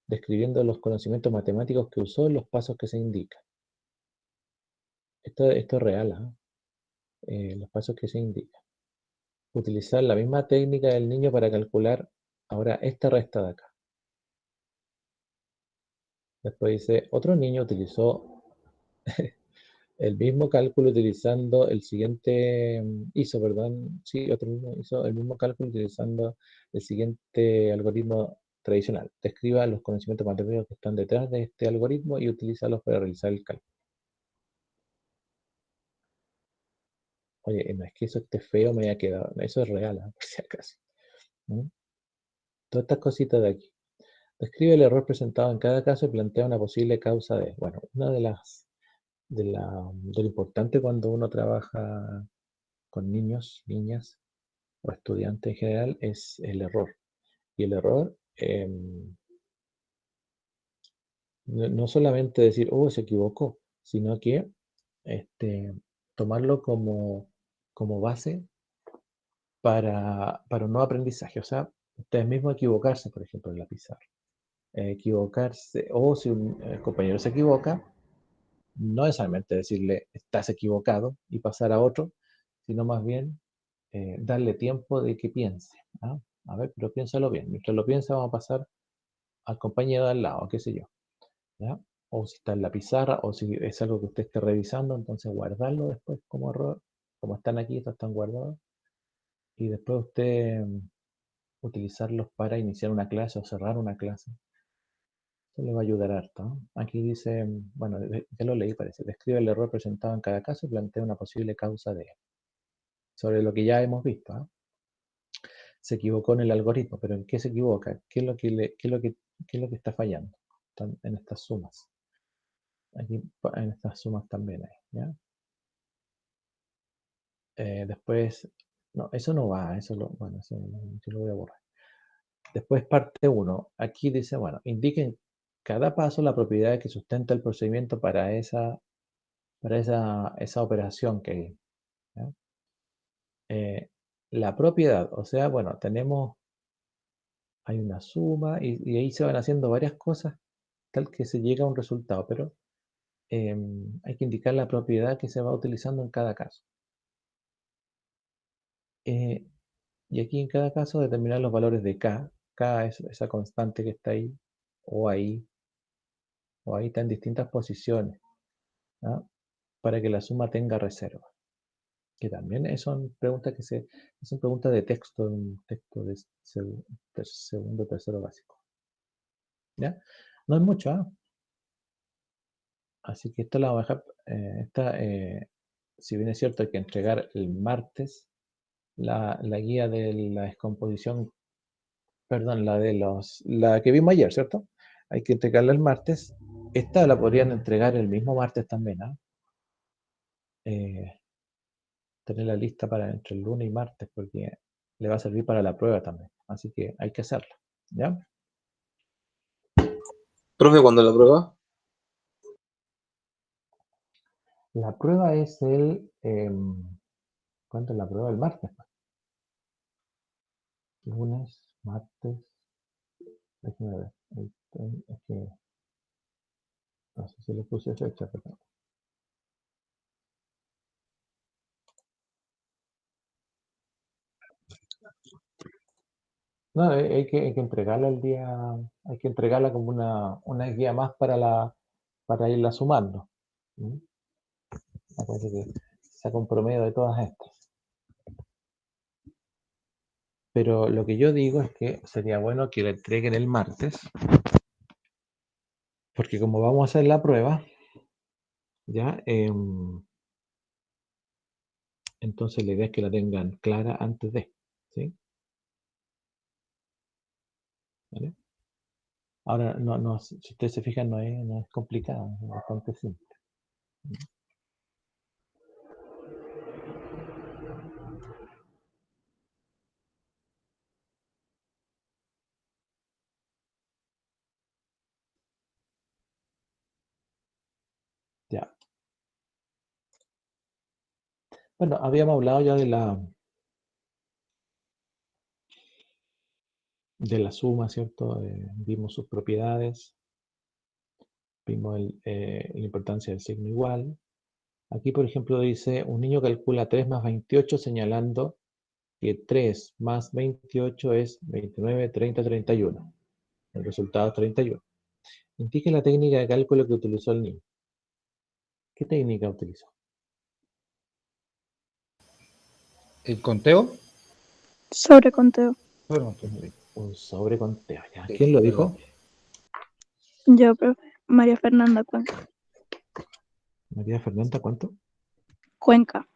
describiendo los conocimientos matemáticos que usó en los pasos que se indican. Esto es real, ¿ah? Los pasos que se indican. Utilizar la misma técnica del niño para calcular ahora esta resta de acá. Después dice, otro niño utilizó el mismo cálculo utilizando el siguiente, hizo, perdón, sí, otro niño hizo el mismo cálculo utilizando el siguiente algoritmo tradicional. Describa los conocimientos matemáticos que están detrás de este algoritmo y utilízalos para realizar el cálculo. Oye, no es que eso esté feo, me haya quedado. Eso es real, ¿ah? Por si acaso. ¿Mm? Todas estas cositas de aquí. Describe el error presentado en cada caso y plantea una posible causa de. Bueno, una de lo importante cuando uno trabaja con niños, niñas o estudiantes en general es el error. Y el error, no solamente decir, oh, se equivocó, sino que este, tomarlo como base para un nuevo aprendizaje. O sea, ustedes mismos equivocarse, por ejemplo, en la pizarra. Equivocarse, o si un compañero se equivoca, no necesariamente decirle estás equivocado y pasar a otro, sino más bien darle tiempo de que piense. ¿Ah? A ver, pero piénsalo bien. Mientras lo piensa, vamos a pasar al compañero de al lado, qué sé yo. ¿Ya? O si está en la pizarra, o si es algo que usted esté revisando, entonces guardarlo después como error. Como están aquí, estos están guardados. Y después usted utilizarlos para iniciar una clase o cerrar una clase. Eso le va a ayudar harto, ¿no? Aquí dice, bueno, ya lo leí parece, describe el error presentado en cada caso y plantea una posible causa de él. Sobre lo que ya hemos visto, ¿no? Se equivocó en el algoritmo, pero ¿en qué se equivoca? ¿Qué es lo que está fallando? En estas sumas. Aquí en estas sumas también hay, ¿ya? Después, no, eso no va, bueno, eso yo lo voy a borrar. Después parte 1, aquí dice, bueno, indiquen cada paso la propiedad que sustenta el procedimiento para esa operación que hay. ¿Ya? La propiedad, o sea, bueno, hay una suma y ahí se van haciendo varias cosas tal que se llega a un resultado, pero hay que indicar la propiedad que se va utilizando en cada caso. Y aquí en cada caso determinar los valores de K. K es esa constante que está ahí, o ahí, está en distintas posiciones, ¿no? Para que la suma tenga reserva. Que también son preguntas son preguntas de texto, un texto de segundo, tercero básico. ¿Ya? No es mucho, ¿ah? Así que esta la vamos a dejar. Si bien es cierto, hay que entregar el martes la guía de la descomposición, perdón, la que vimos ayer, ¿cierto? Hay que entregarla el martes. Esta la podrían entregar el mismo martes también, ¿ah? Tenerla lista para entre el lunes y martes, porque le va a servir para la prueba también. Así que hay que hacerla, ¿ya? Profe, ¿cuándo la prueba? La prueba es ¿cuándo es la prueba? El martes. Lunes, martes. Déjame ver. Es que no sé si le puse fecha, pero. No, hay que entregarla el día. Hay que entregarla como una guía más para irla sumando. ¿Mm? Acuérdense que saca un promedio de todas estas. Pero lo que yo digo es que sería bueno que la entreguen el martes, porque como vamos a hacer la prueba, ya, entonces la idea es que la tengan clara antes de, ¿sí? ¿Vale? Ahora, no, si ustedes se fijan, no es complicado, es bastante simple. Ya. Bueno, habíamos hablado ya de la suma, ¿cierto? Vimos sus propiedades, vimos la importancia del signo igual. Aquí, por ejemplo, dice, un niño calcula 3 más 28 señalando que 3 más 28 es 29, 30, 31. El resultado es 31. Indique la técnica de cálculo que utilizó el niño. ¿Qué técnica utilizó? ¿El conteo? Sobreconteo. Un sobreconteo. ¿Ya? ¿Quién lo dijo? Yo, profe. María Fernanda Cuenca. María Fernanda, ¿cuánto? Cuenca.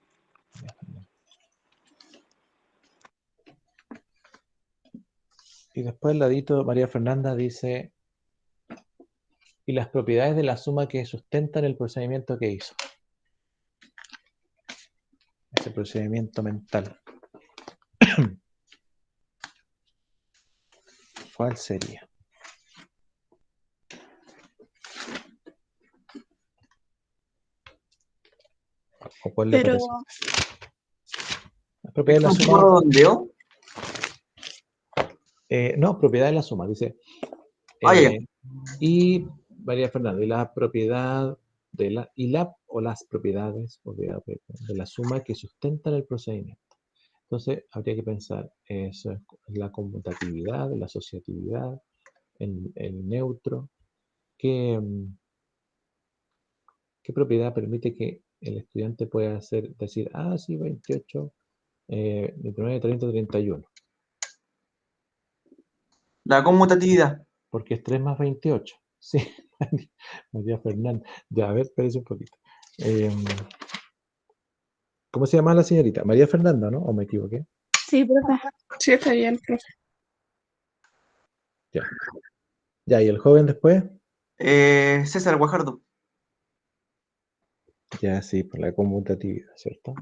María Fernanda. Y después al ladito María Fernanda dice, y las propiedades de la suma que sustentan el procedimiento que hizo. Ese procedimiento mental. ¿Cuál sería? ¿O cuál le Pero, parece? Las propiedades de la ¿Un suma. redondeo? No, propiedad de la suma, dice. Ya. Y María Fernanda, y la propiedad o las propiedades de la suma que sustentan el procedimiento. Entonces, habría que pensar, eso es la conmutatividad, la asociatividad, el neutro. ¿Qué propiedad permite que el estudiante pueda decir, sí, 28, 29, 30, 31? La conmutatividad. Porque es 3 más 28. Sí, María Fernanda. Ya, a ver, espérese un poquito. ¿Cómo se llama la señorita? María Fernanda, ¿no? ¿O me equivoqué? sí, profe. Sí, está bien, profe. Ya. Ya, ¿y el joven después? César Guajardo. Ya, sí, por la conmutatividad, ¿cierto?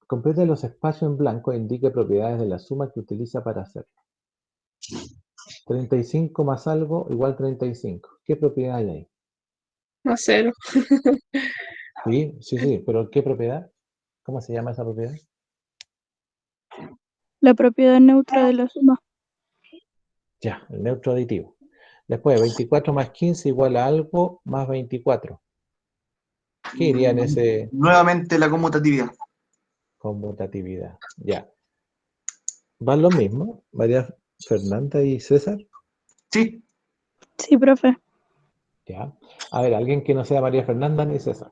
Complete los espacios en blanco e indique propiedades de la suma que utiliza para hacerlo. 35 más algo igual 35. ¿Qué propiedad hay ahí? Más 0. Sí, pero ¿qué propiedad? ¿Cómo se llama esa propiedad? La propiedad neutra de la suma. Ya, el neutro aditivo. Después, 24 más 15 igual a algo más 24. ¿Qué iría en ese Nuevamente la conmutatividad. conmutatividad? Ya. ¿Van los mismos? María Fernanda y César. Sí, Sí, profe. Ya. A ver, alguien que no sea María Fernanda ni César.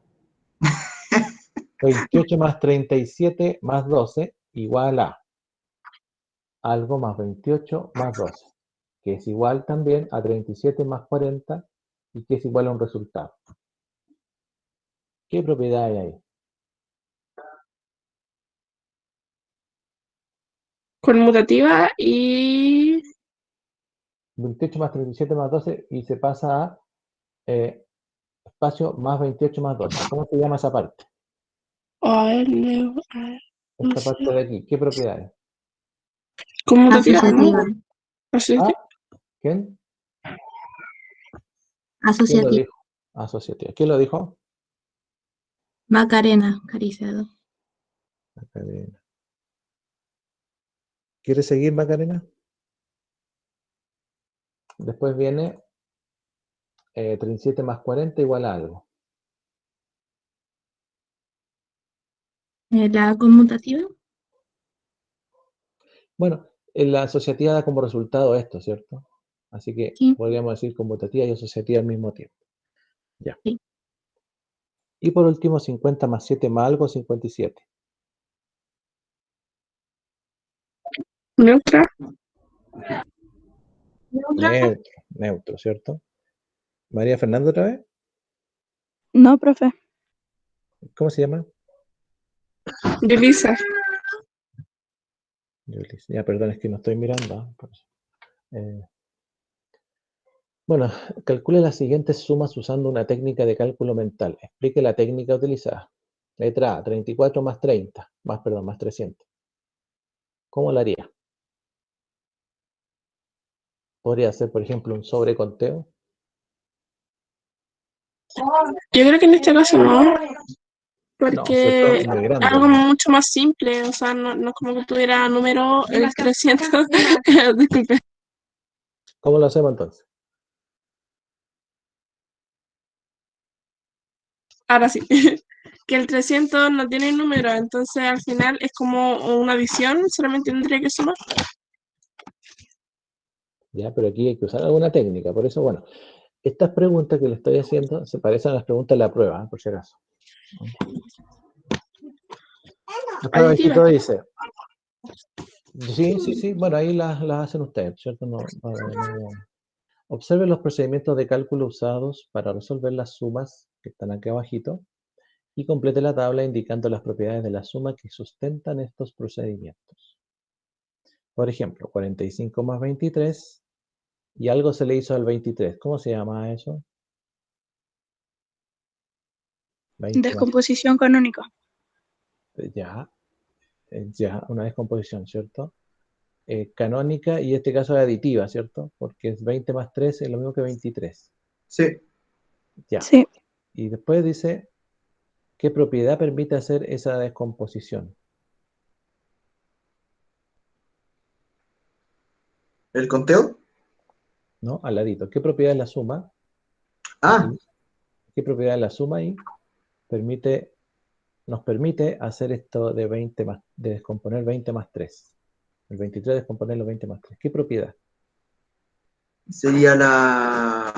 28 más 37 más 12 igual a algo más 28 más 12, que es igual también a 37 más 40 y que es igual a un resultado. ¿Qué propiedad hay ahí? Conmutativa y 28 más 37 más 12 y se pasa a espacio más 28 más 12. ¿Cómo se llama esa parte? no Esta sé. parte de aquí. ¿Qué propiedad es? Conmutativa, ¿no? Asociativa. Asociativa. ¿Ah? ¿Quién? ¿Quién lo Asociativa. dijo? Asociativa. ¿Quién lo dijo? Macarena, Caricedo. Macarena. ¿Quieres seguir, Macarena? Después viene 37 más 40 igual a algo. La conmutativa. Bueno, la asociativa da como resultado esto, ¿cierto? Así que Sí. podríamos decir conmutativa y asociativa al mismo tiempo. Ya. Sí. Y por último, 50 más 7 más algo, 57. Neutra. Neutro, ¿cierto? María Fernanda otra vez. No, profe. ¿Cómo se llama? Yulisa. Ya, perdón, es que no estoy mirando. Por eso. Bueno, calcule las siguientes sumas usando una técnica de cálculo mental. Explique la técnica utilizada. Letra A, 34 más 30, más 300. ¿Cómo la haría? Podría ser, por ejemplo, un sobreconteo. Yo creo que en este caso no, No, ¿cierto? porque Es muy grande. algo mucho más simple, o sea, no es como que tuviera número el 300. Disculpe. ¿Cómo lo hacemos entonces? Ahora sí. Que el 300 no tiene número, entonces al final es como una adición, solamente tendría que sumar. Ya, pero aquí hay que usar alguna técnica. Por eso, bueno, estas preguntas que le estoy haciendo se parecen a las preguntas de la prueba, por si acaso. Después Aditiva. abajito dice, sí, bueno, ahí las hacen ustedes, ¿cierto? Observe los procedimientos de cálculo usados para resolver las sumas que están aquí abajito y complete la tabla indicando las propiedades de la suma que sustentan estos procedimientos. Por ejemplo, 45 más 23 y algo se le hizo al 23. ¿Cómo se llama eso? 20 más, Descomposición canónica. ya, una descomposición, ¿cierto? Canónica y en este caso es aditiva, ¿cierto? Porque es 20 más 3 es lo mismo que 23. sí. Ya. Sí. Y después dice, ¿qué propiedad permite hacer esa descomposición? ¿El conteo? ¿No? Al ladito. ¿Qué propiedad es la suma? Ah, ¿Qué propiedad es la suma ahí? Nos permite hacer esto de 20 más, de descomponer 20 más 3. El 23 descomponerlo 20 más 3. ¿Qué propiedad? sería la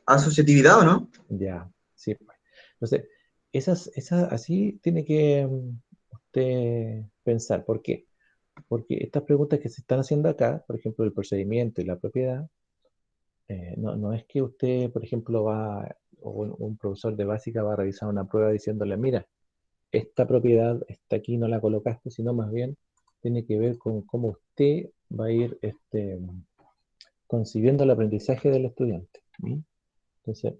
asociatividad, ¿o no? Ya, sí. Entonces, así tiene que usted pensar. ¿Por qué? Porque estas preguntas que se están haciendo acá, por ejemplo, el procedimiento y la propiedad, no es que usted, por ejemplo, o un profesor de básica va a revisar una prueba diciéndole, mira, esta propiedad está aquí, no la colocaste, sino más bien tiene que ver con cómo usted va a ir concibiendo el aprendizaje del estudiante. Entonces,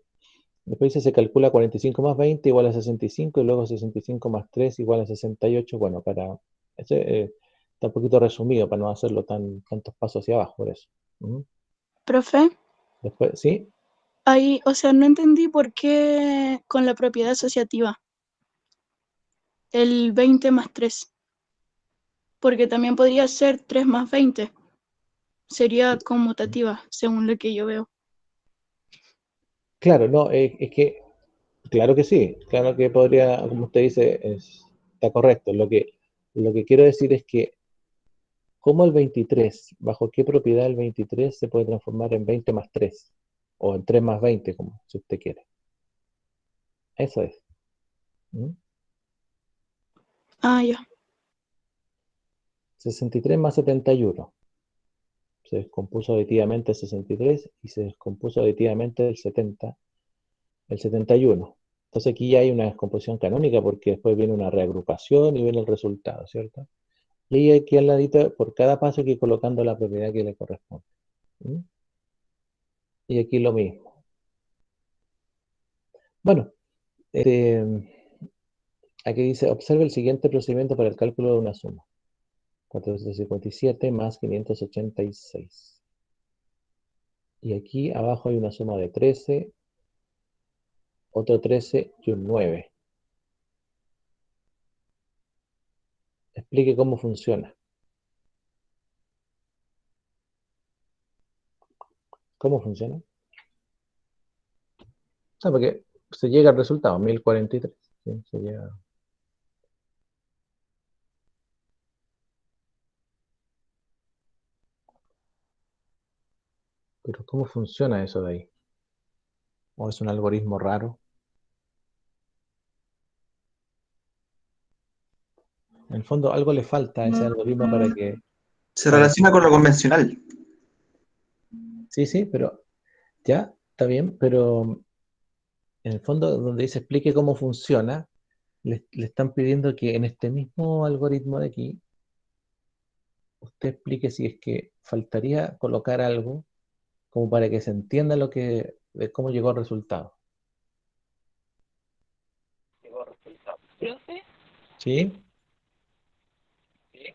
Después dice, se calcula 45 más 20 igual a 65, y luego 65 más 3 igual a 68. Bueno, está un poquito resumido para no hacerlo tantos pasos hacia abajo, por eso. Ujú. Profe, Después, ¿sí? ahí, o sea, no entendí por qué con la propiedad asociativa, el 20 más 3, porque también podría ser 3 más 20, sería conmutativa, según lo que yo veo. Claro, no, es que, claro que sí, claro que podría, como usted dice, está correcto. Lo que quiero decir es que, ¿cómo el 23, bajo qué propiedad el 23 se puede transformar en 20 más 3? O en 3 más 20, como si usted quiere. Eso es. ¿Mm? Ah, ya. 63 más 71. Se descompuso aditivamente el 63 y se descompuso aditivamente el 71. Entonces aquí ya hay una descomposición canónica porque después viene una reagrupación y viene el resultado, ¿cierto? Y aquí al ladito, por cada paso hay que ir colocando la propiedad que le corresponde. ¿Mm? Y aquí lo mismo. Bueno, este, aquí dice, observe el siguiente procedimiento para el cálculo de una suma. 457 más 586. Y aquí abajo hay una suma de 13, otro 13 y un 9. Explique cómo funciona. ¿Cómo funciona? Porque se llega al resultado, 1043. ¿Sí? Se llega. Pero ¿cómo funciona eso de ahí? ¿O es un algoritmo raro? En el fondo algo le falta a ese algoritmo para que... Se relaciona con lo convencional. Sí, sí, pero ya, está bien, pero en el fondo donde dice explique cómo funciona, le están pidiendo que en este mismo algoritmo de aquí, usted explique si es que faltaría colocar algo como para que se entienda de cómo llegó al resultado. Profe, ¿Sí?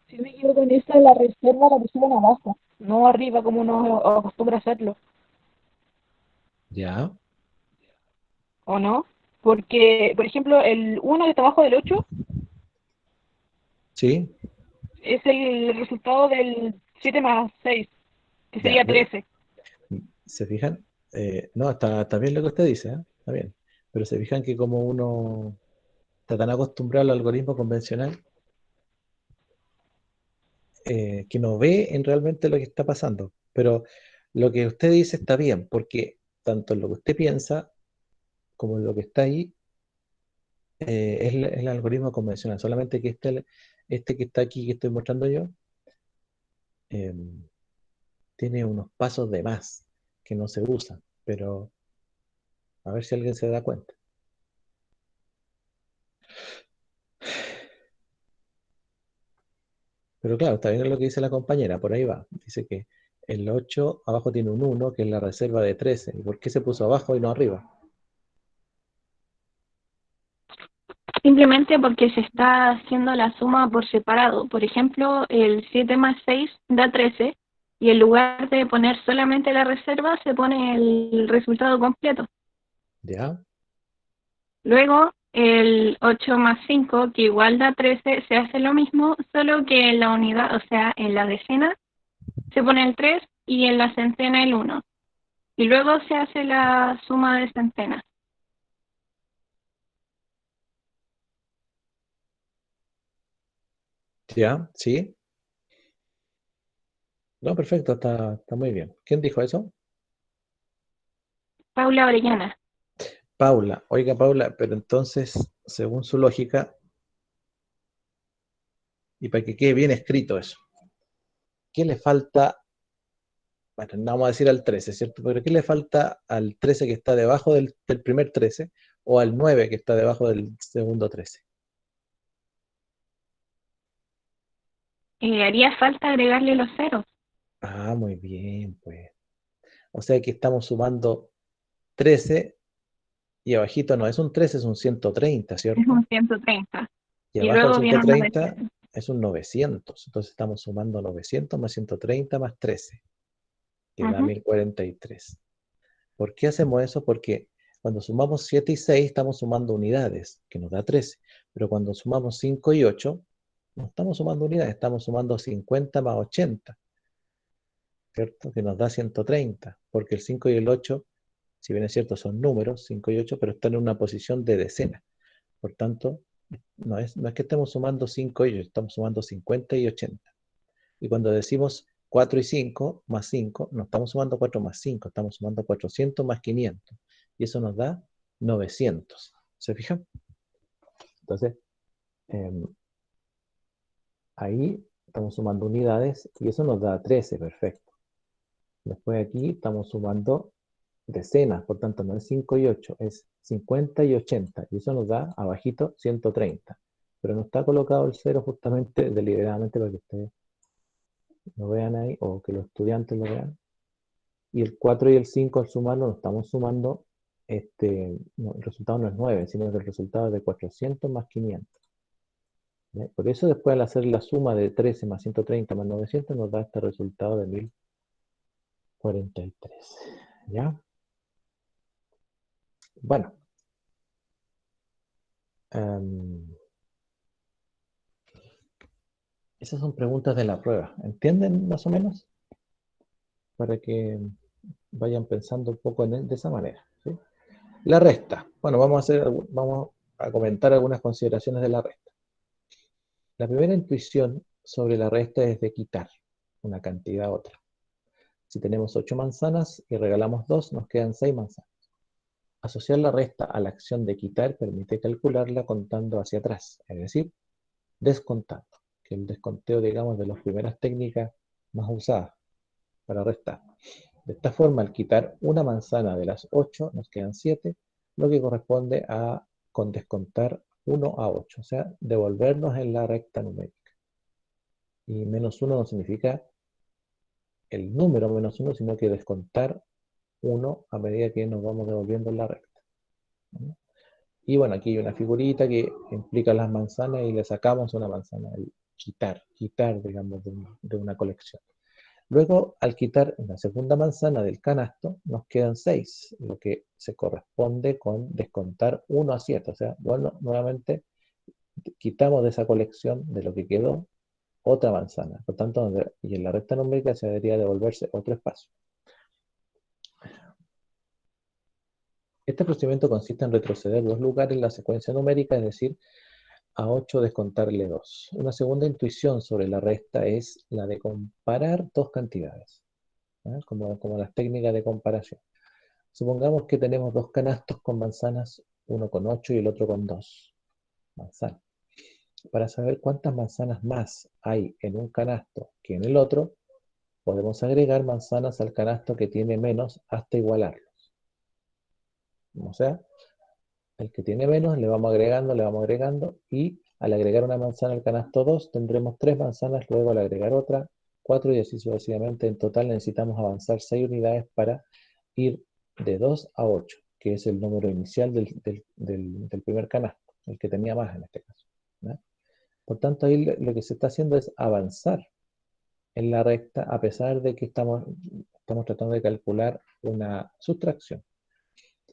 si me equivoco en esta, la reserva la pusieron abajo, no arriba como uno acostumbra hacerlo, Ya. ¿o no? Porque, por ejemplo, el 1 que está abajo del 8 Sí. es el resultado del 7 más 6, que Ya. sería 13. ¿Se fijan? No, está bien lo que usted dice, ¿eh? Está bien. Pero se fijan que como uno está tan acostumbrado al algoritmo convencional, que no ve en realmente lo que está pasando. Pero lo que usted dice está bien, porque tanto en lo que usted piensa como en lo que está ahí, es el algoritmo convencional. Solamente que este que está aquí, que estoy mostrando yo, eh, tiene unos pasos de más que no se usan. Pero a ver si alguien se da cuenta. Pero claro, está bien lo que dice la compañera, por ahí va. Dice que el 8 abajo tiene un 1, que es la reserva de 13. ¿Y por qué se puso abajo y no arriba? Simplemente porque se está haciendo la suma por separado. Por ejemplo, el 7 más 6 da 13 y en lugar de poner solamente la reserva se pone el resultado completo. ¿Ya? Luego, el 8 más 5, que igual da 13, se hace lo mismo, solo que en la unidad, o sea, en la decena, se pone el 3 y en la centena el 1. Y luego se hace la suma de centenas. ¿Ya? ¿Sí? No, perfecto, está muy bien. ¿Quién dijo eso? Paula Orellana. Paula. Oiga, Paula, pero entonces, según su lógica, y para que quede bien escrito eso, ¿qué le falta? Bueno, no vamos a decir al 13, ¿cierto? Pero ¿qué le falta al 13 que está debajo del primer 13 o al 9 que está debajo del segundo 13? Haría falta agregarle los ceros. Ah, muy bien, pues. O sea que estamos sumando 13 Y abajito no es un 13, es un 130, Es ¿cierto? un 130. Y Y abajo del luego viene un 130 900. es un 900. Entonces estamos sumando 900 más 130 más 13, que da Ujú. 1043. ¿Por qué hacemos eso? Porque cuando sumamos 7 y 6 estamos sumando unidades, que nos da 13. Pero cuando sumamos 5 y 8, no estamos sumando unidades, estamos sumando 50 más 80, ¿cierto? Que nos da 130, porque el 5 y el 8, si bien es cierto, son números, 5 y 8, pero están en una posición de decena. Por tanto, no es que estemos sumando 5 y 8, estamos sumando 50 y 80. Y cuando decimos 4 y 5 más 5, no estamos sumando 4 más 5, estamos sumando 400 más 500. Y eso nos da 900. ¿Se fijan? Entonces, em, ahí estamos sumando unidades y eso nos da 13, perfecto. Después aquí estamos sumando decenas, por tanto no es 5 y 8, es 50 y 80. Y eso nos da abajito 130. Pero no está colocado el 0 justamente deliberadamente para que ustedes lo vean ahí o que los estudiantes lo vean. Y el 4 y el 5 al sumarlo, no estamos sumando, no, el resultado no es 9, sino que el resultado es de 400 más 500. ¿Ya? Por eso después al hacer la suma de 13 más 130 más 900 nos da este resultado de 1043. ¿Ya? Bueno. Esas son preguntas de la prueba. ¿Entienden más o menos? Para que vayan pensando un poco de esa manera. ¿Sí? La resta. Bueno, vamos a comentar algunas consideraciones de la resta. La primera intuición sobre la resta es de quitar una cantidad a otra. Si tenemos 8 manzanas y regalamos 2, nos quedan 6 manzanas. Asociar la resta a la acción de quitar permite calcularla contando hacia atrás, es decir, descontando, que el desconteo, digamos, de las primeras técnicas más usadas para restar. De esta forma, al quitar una manzana de las 8, nos quedan 7, lo que corresponde a con descontar 1 a 8, o sea, devolvernos en la recta numérica. Y menos 1 no significa el número menos 1, sino que descontar 1 a medida que nos vamos devolviendo en la recta. Y bueno, aquí hay una figurita que implica las manzanas y le sacamos una manzana, el quitar, digamos, de una colección. Luego, al quitar una segunda manzana del canasto, nos quedan 6, lo que se corresponde con descontar 1 a 7. O sea, bueno, nuevamente quitamos de esa colección, de lo que quedó, otra manzana. Por tanto, y en la recta numérica se debería devolverse otro espacio. Este procedimiento consiste en retroceder 2 lugares en la secuencia numérica, es decir, a 8 descontarle 2. Una segunda intuición sobre la resta es la de comparar dos cantidades, ¿eh? Como las técnicas de comparación. Supongamos que tenemos 2 canastos con manzanas, uno con 8 y el otro con 2 manzanas. Para saber cuántas manzanas más hay en un canasto que en el otro, podemos agregar manzanas al canasto que tiene menos hasta igualarlos. O sea, el que tiene menos le vamos agregando, y al agregar una manzana al canasto 2 tendremos 3 manzanas, luego al agregar otra, 4 y así sucesivamente. En total necesitamos avanzar 6 unidades para ir de 2 a 8, que es el número inicial del primer canasto, el que tenía más en este caso, ¿no? Por tanto, ahí lo que se está haciendo es avanzar en la recta a pesar de que estamos tratando de calcular una sustracción.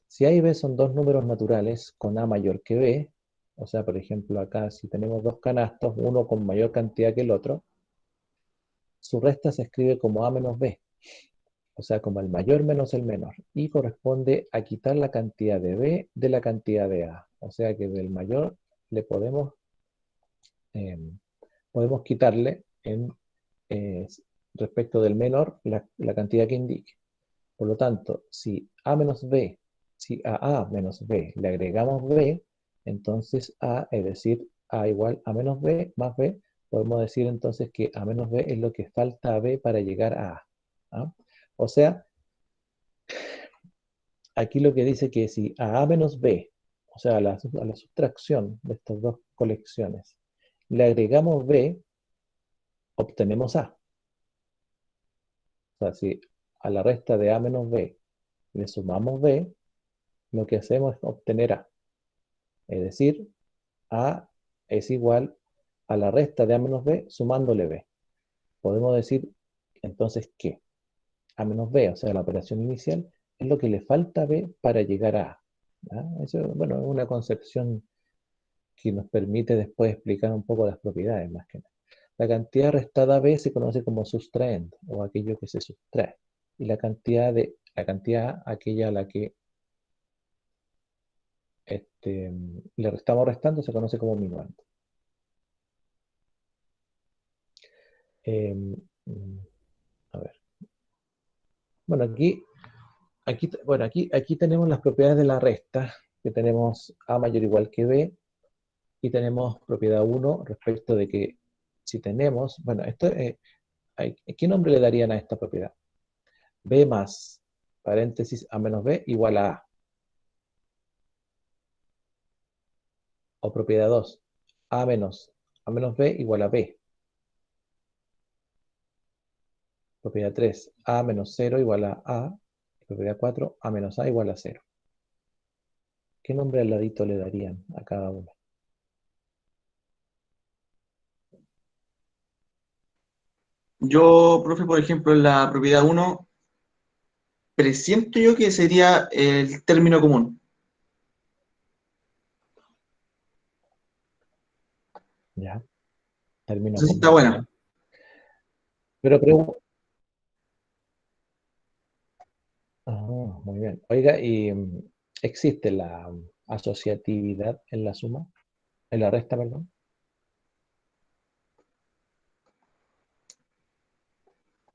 Si A y B son dos números naturales con A mayor que B, o sea, por ejemplo, acá si tenemos 2 canastos, uno con mayor cantidad que el otro, su resta se escribe como A menos B, o sea, como el mayor menos el menor, y corresponde a quitar la cantidad de B de la cantidad de A, o sea que del mayor le podemos quitarle respecto del menor la cantidad que indique. Por lo tanto, si a A menos B le agregamos B, entonces A, es decir, A igual a menos B más B, podemos decir entonces que A menos B es lo que falta a B para llegar a A. ¿Ah? O sea, aquí lo que dice que si a A menos B, o sea, a la sustracción de estas dos colecciones, le agregamos B, obtenemos A. O sea, si a la resta de A menos B le sumamos B, lo que hacemos es obtener A. Es decir, A es igual a la resta de A menos B sumándole B. Podemos decir entonces que A menos B, o sea, la operación inicial, es lo que le falta a B para llegar a A. ¿Ya? Eso, bueno, es una concepción que nos permite después explicar un poco las propiedades más que nada. La cantidad restada a B se conoce como sustraendo, o aquello que se sustrae. Y la cantidad A, aquella a la que le estamos restando, se conoce como minuendo. A ver. Bueno, aquí tenemos las propiedades de la resta, que tenemos A mayor o igual que B, y tenemos propiedad 1 respecto de que si tenemos, bueno, ¿qué nombre le darían a esta propiedad? B más, paréntesis, A menos B igual a A. O propiedad 2, A menos B igual a B. Propiedad 3, A menos 0 igual a A. Propiedad 4, A menos A igual a 0. ¿Qué nombre al ladito le darían a cada una? Yo, profe, por ejemplo, en la propiedad 1, presiento yo que sería el término común. Ya, No término sé si está común, ¿ya? buena. Pero muy bien. Oiga, ¿y existe la asociatividad en la suma? En la resta, perdón.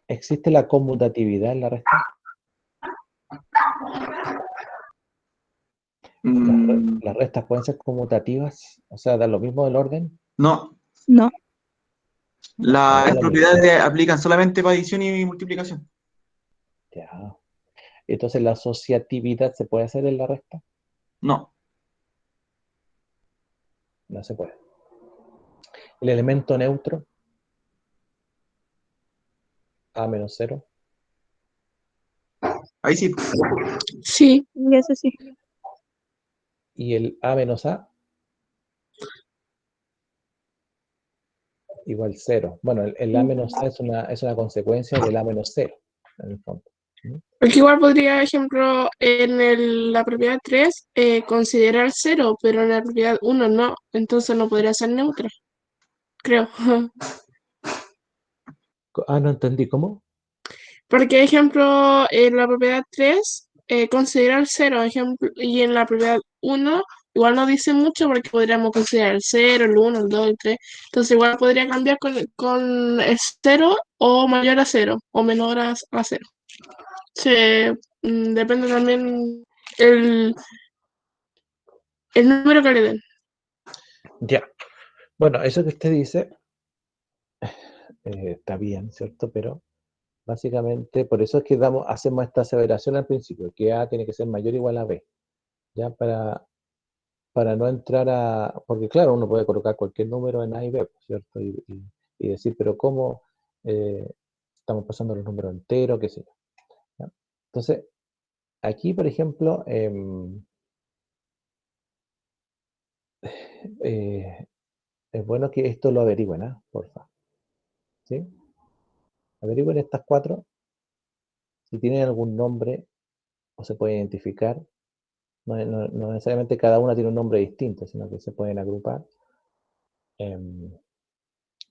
¿Existe la conmutatividad en la resta? Mm, ¿Las restas pueden ser conmutativas? O sea, ¿da lo mismo del orden? no, No, No las da lo mismo. propiedades aplican solamente para adición y multiplicación. Ya. Entonces, ¿la asociatividad se puede hacer en la resta? No, No se puede. ¿El elemento neutro? A menos 0. ahí sí. Sí, y eso sí. ¿Y el A menos A? Igual 0. Bueno, el A menos A es una consecuencia del A menos 0, en el fondo. porque igual podría, ejemplo, en la propiedad 3 considerar 0, pero en la propiedad 1 no, entonces no podría ser neutra, creo. No entendí. ¿Cómo? Porque, ejemplo, en la propiedad 3 considerar 0, ejemplo, y en la propiedad 1 igual no dice mucho porque podríamos considerar el 0, el 1, el 2, el 3. Entonces igual podría cambiar con el 0 o mayor a 0 o menor a 0. Depende también el, el número que le den. Ya. Bueno, eso que usted dice está bien, ¿cierto? Pero básicamente, por eso es que hacemos esta aseveración al principio, que A tiene que ser mayor o igual a B, ¿ya? Para no entrar porque claro, uno puede colocar cualquier número en A y B, ¿cierto? Y decir, pero ¿cómo estamos pasando los números enteros, qué sé yo? ¿Ya? Entonces, aquí, por ejemplo, es bueno que esto lo averigüen, ¿ah? Porfa. ¿Sí? Averigüen estas 4, si tienen algún nombre o se puede identificar. No necesariamente cada una tiene un nombre distinto, sino que se pueden agrupar.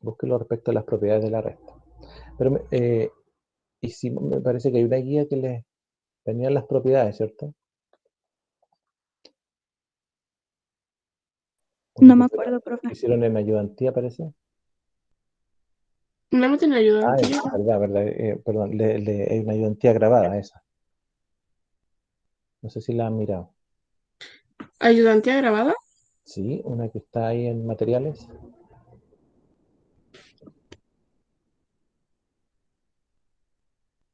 Búsquenlo respecto a las propiedades de la resta. Pero, y si me parece que hay una guía que les tenían las propiedades, ¿cierto? Una No que me acuerdo, profe. hicieron en ayudantía, parece. No me tiene ayudante. Es verdad, perdón, hay una ayudantía grabada esa. No sé si la han mirado. ¿Ayudante grabada? Sí, una que está ahí en materiales.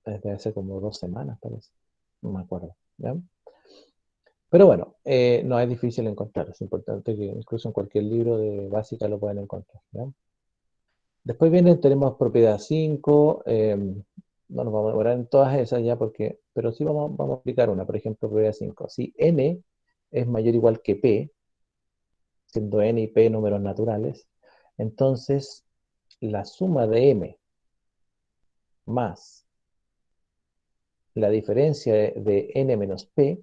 Desde hace como 2 semanas, parece. No me acuerdo. ¿Ya? Pero bueno, no es difícil encontrar. Es importante que incluso en cualquier libro de básica lo pueden encontrar. ¿Ya? Después tenemos propiedad 5. no nos vamos a demorar en todas esas ya, pero sí vamos a aplicar una, por ejemplo, probabilidad 5. Si n es mayor o igual que p, siendo n y p números naturales, entonces la suma de m más la diferencia de n menos p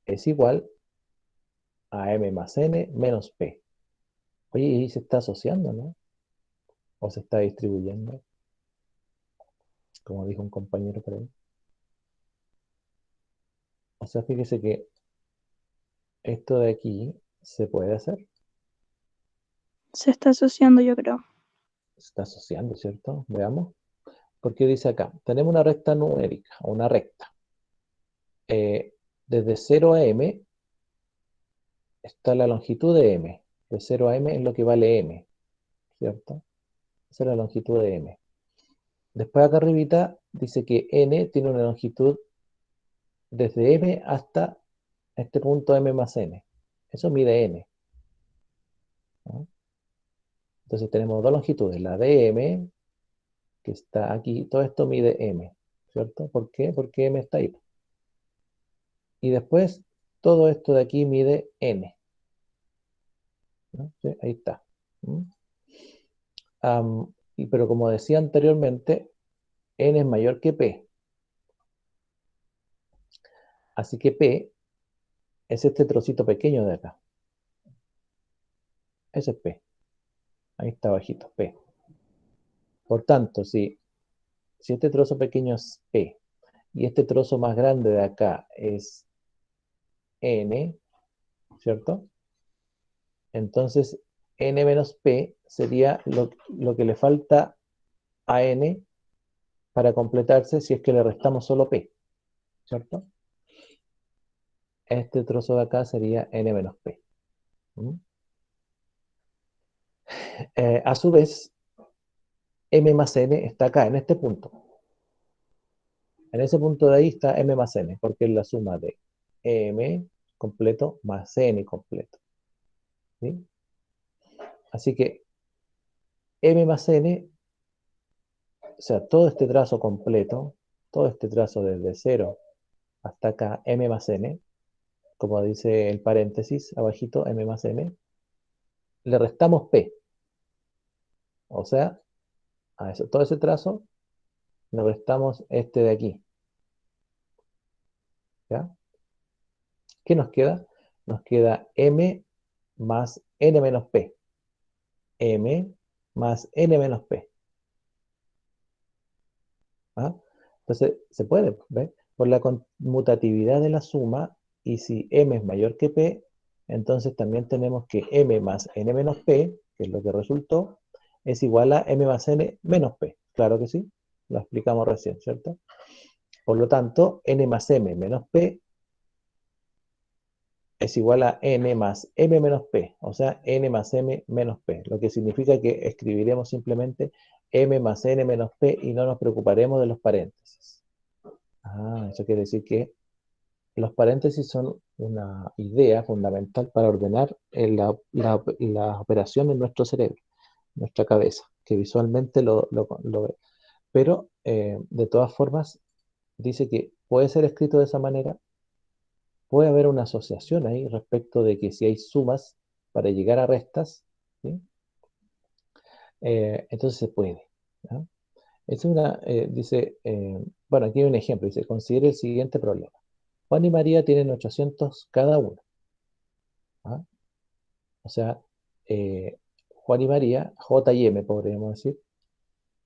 es igual a m más n menos p. Oye, y se está asociando, ¿no? O se está distribuyendo, como dijo un compañero por ahí. O sea, fíjese que esto de aquí se puede hacer. Se está asociando, yo creo. Se está asociando, ¿cierto? Veamos. Porque dice acá, tenemos una recta numérica, una recta. Desde 0 a m está la longitud de m. De 0 a m es lo que vale m, ¿cierto? Esa es la longitud de m. Después acá arribita dice que n tiene una longitud desde m hasta este punto m más n. Eso mide n, ¿no? Entonces tenemos dos longitudes, la de m, que está aquí, todo esto mide m, ¿cierto? ¿Por qué? Porque m está ahí. Y después todo esto de aquí mide n, ¿no? ¿Sí? Ahí está. Pero como decía anteriormente, n es mayor que p. Así que p es este trocito pequeño de acá. Ese es p. Ahí está bajito, p. Por tanto, si este trozo pequeño es p y este trozo más grande de acá es n, ¿cierto? Entonces, n menos p sería lo que le falta a n para completarse si es que le restamos solo p, ¿cierto? Este trozo de acá sería n menos p. A su vez, m más n está acá, en este punto. En ese punto de ahí está m más n, porque es la suma de m completo más n completo. ¿Sí? Así que m más n, o sea, todo este trazo completo, todo este trazo desde 0 hasta acá, m más n, como dice el paréntesis abajito, m más n, le restamos p. O sea, a eso, todo ese trazo le restamos este de aquí. ¿Ya? ¿Qué nos queda? Nos queda m más n menos p. M más n menos p. ¿Ah? Entonces, se puede, ¿ves? Por la conmutatividad de la suma, y si m es mayor que p, entonces también tenemos que m más n menos p, que es lo que resultó, es igual a m más n menos p. Claro que sí, lo explicamos recién, ¿cierto? Por lo tanto, n más m menos p es igual a n más m menos p, o sea, n más m menos p, lo que significa que escribiremos simplemente m más n menos p y no nos preocuparemos de los paréntesis. Eso quiere decir que los paréntesis son una idea fundamental para ordenar la operación en nuestro cerebro, nuestra cabeza, que visualmente lo ve. Pero, de todas formas, dice que puede ser escrito de esa manera. Puede haber una asociación ahí respecto de que si hay sumas para llegar a restas, ¿sí? Entonces se puede, ¿no? Es dice, bueno, aquí hay un ejemplo, dice, considere el siguiente problema. Juan y María tienen 800 cada uno. ¿Ah? O sea, Juan y María, J y M podríamos decir,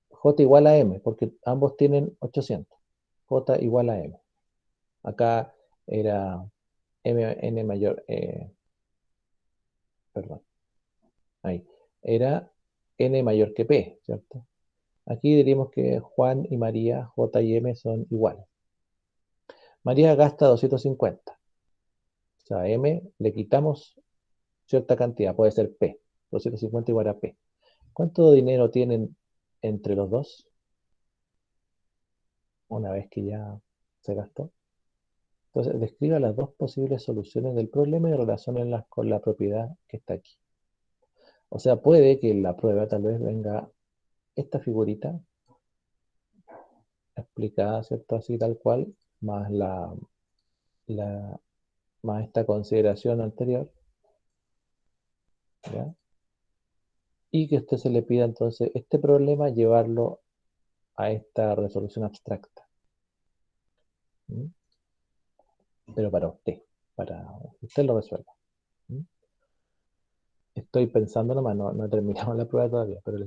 J igual a M, porque ambos tienen 800. J igual a M. Acá era N mayor, perdón, ahí, era N mayor que P, ¿cierto? Aquí diríamos que Juan y María, J y M son iguales. María gasta 250. O sea, a M le quitamos cierta cantidad, puede ser P. 250 igual a P. ¿Cuánto dinero tienen entre los dos? Una vez que ya se gastó. Entonces, describa las dos posibles soluciones del problema y relaciónenlas con la propiedad que está aquí. O sea, puede que en la prueba tal vez venga esta figurita, explicada, ¿cierto? Así tal cual, más más esta consideración anterior, ¿ya? Y que a usted se le pida entonces este problema llevarlo a esta resolución abstracta. ¿Mm? Pero para que usted lo resuelva. ¿Mm? Estoy pensando nomás, no he terminado la prueba todavía, pero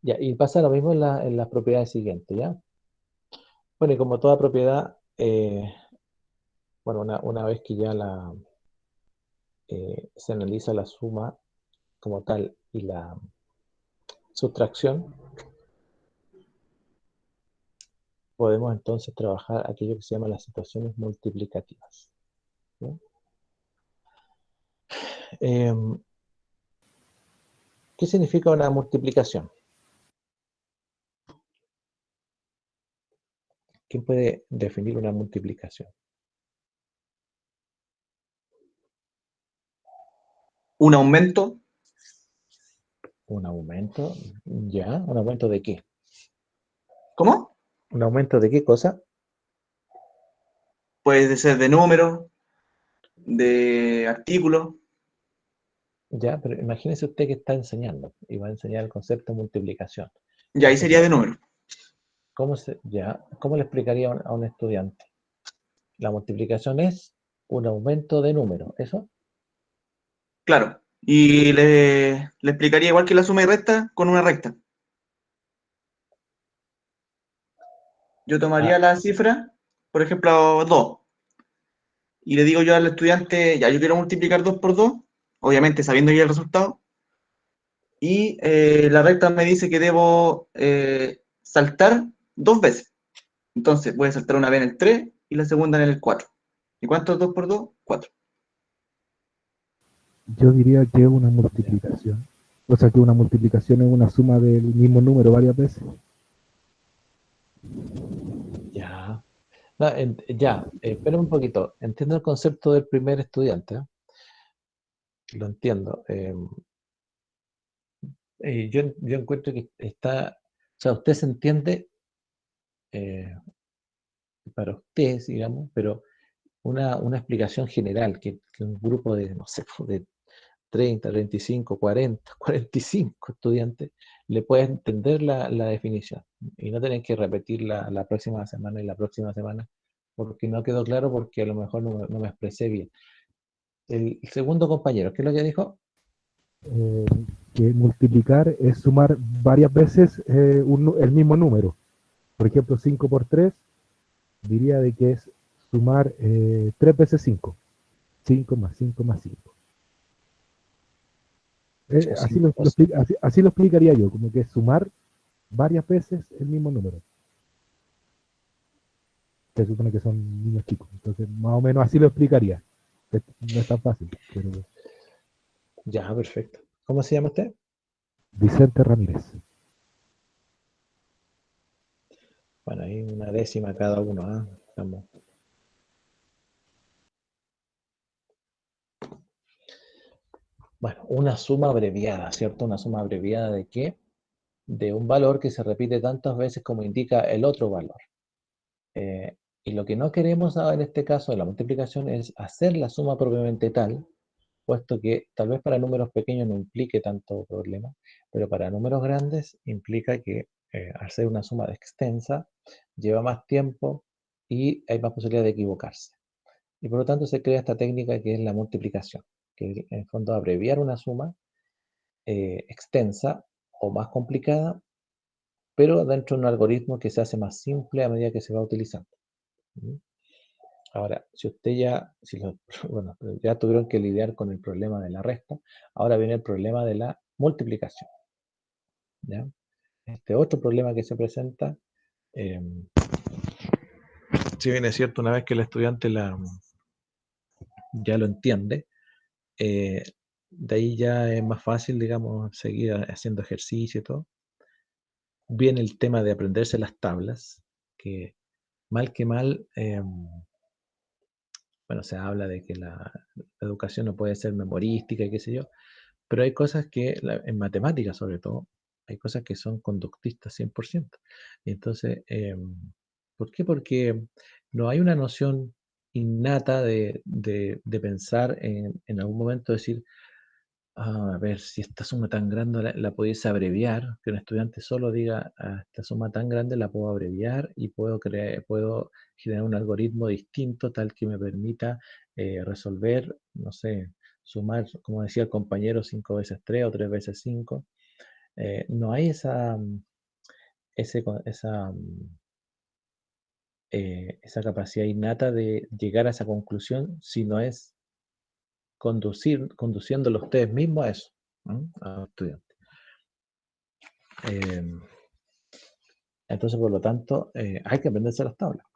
ya, y pasa lo mismo en las propiedades siguientes, ¿ya? Bueno, y como toda propiedad, bueno, una vez que ya se analiza la suma como tal y la sustracción, podemos entonces trabajar aquello que se llama las situaciones multiplicativas, ¿no? ¿Qué significa una multiplicación? ¿Quién puede definir una multiplicación? Un aumento, ¿Un aumento? ¿Ya? ¿Un aumento de qué? ¿cómo? ¿Un aumento de qué cosa? Puede ser de número, de artículo. Ya, pero imagínese usted que está enseñando y va a enseñar el concepto de multiplicación. Y ahí sería de Entonces, número. ¿cómo le explicaría a un estudiante? La multiplicación es un aumento de número, ¿eso? Claro. Y le explicaría igual que la suma y resta con una recta. Yo tomaría Ah, la cifra, por ejemplo, 2, y le digo yo al estudiante, ya yo quiero multiplicar 2 por 2, obviamente sabiendo ya el resultado, y la recta me dice que debo saltar 2 veces. Entonces voy a saltar una vez en el 3 y la segunda en el 4. ¿Y cuánto es 2 por 2? 4. Yo diría que es una multiplicación. O sea, que una multiplicación es una suma del mismo número varias veces. ya. No, espera un poquito. Entiendo el concepto del primer estudiante, ¿eh? Lo entiendo. Yo encuentro que está, o sea, usted se entiende eh, para usted, digamos, pero una explicación general, que un grupo de, no sé, de 30, 35, 40, 45 estudiantes le pueda entender la definición y no tener que repetirla la próxima semana y la próxima semana porque no quedó claro porque a lo mejor no me expresé bien. El segundo compañero, ¿qué es lo que dijo? Eh, que multiplicar es sumar varias veces el mismo número. Por ejemplo, 5 por 3 diría de que es sumar 3 veces 5. 5 más 5 más 5. Son cinco cosas. Así lo explicaría yo, como que es sumar varias veces el mismo número. Se supone que son niños chicos, entonces más o menos así lo explicaría. No es tan fácil, pero Ya, perfecto. ¿Cómo se llama usted? Vicente Ramírez. Bueno, hay una décima cada uno, ¿ah? Estamos. Bueno, una suma abreviada, ¿cierto? Una suma abreviada ¿de qué? De un valor que se repite tantas veces como indica el otro valor. Y lo que no queremos en este caso de la multiplicación es hacer la suma propiamente tal, puesto que tal vez para números pequeños no implique tanto problema, pero para números grandes implica que hacer una suma extensa lleva más tiempo y hay más posibilidad de equivocarse. Y por lo tanto se crea esta técnica que es la multiplicación, que es en el fondo abreviar una suma extensa o más complicada, pero dentro de un algoritmo que se hace más simple a medida que se va utilizando. ¿Mm? Ahora, si usted bueno, ya tuvieron que lidiar con el problema de la resta, ahora viene el problema de la multiplicación, ¿ya? Este otro problema que se presenta, eh, si bien es cierto, una vez que el estudiante ya lo entiende, eh, de ahí ya es más fácil, digamos, seguir haciendo ejercicio y todo. Viene el tema de aprenderse las tablas, que mal que mal, bueno, se habla de que la educación no puede ser memorística y qué sé yo, pero hay cosas que, en matemáticas sobre todo, hay cosas que son conductistas 100%. Y entonces, ¿Por qué? Porque no hay una noción innata de pensar en algún momento decir, a ver, si esta suma tan grande la pudiese abreviar, que un estudiante solo diga, esta suma tan grande la puedo abreviar y puedo generar un algoritmo distinto tal que me permita resolver, no sé, sumar, como decía el compañero, 5 veces 3 o 3 veces 5. No hay esa capacidad innata de llegar a esa conclusión si no es conduciéndolo ustedes mismos a eso, ¿no? A los estudiantes. Entonces, por lo tanto, hay que aprenderse las tablas.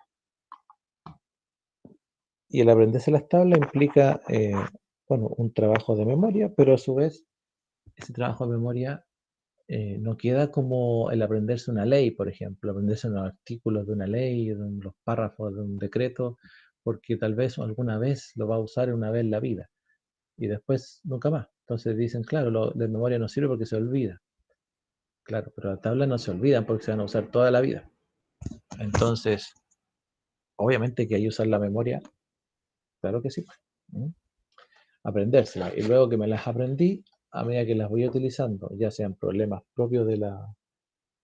Y el aprenderse las tablas implica, bueno, un trabajo de memoria, pero a su vez, ese trabajo de memoria no queda como el aprenderse una ley, por ejemplo, aprenderse los artículos de una ley, los párrafos de un decreto, porque tal vez alguna vez lo va a usar una vez en la vida y después nunca más. Entonces dicen, claro, lo de memoria no sirve porque se olvida. Claro, pero las tablas no se olvidan porque se van a usar toda la vida. Entonces, obviamente que hay que usar la memoria, claro que sí. ¿Mm? Aprendérselas. Y luego que me las aprendí, a medida que las voy utilizando, ya sean problemas propios de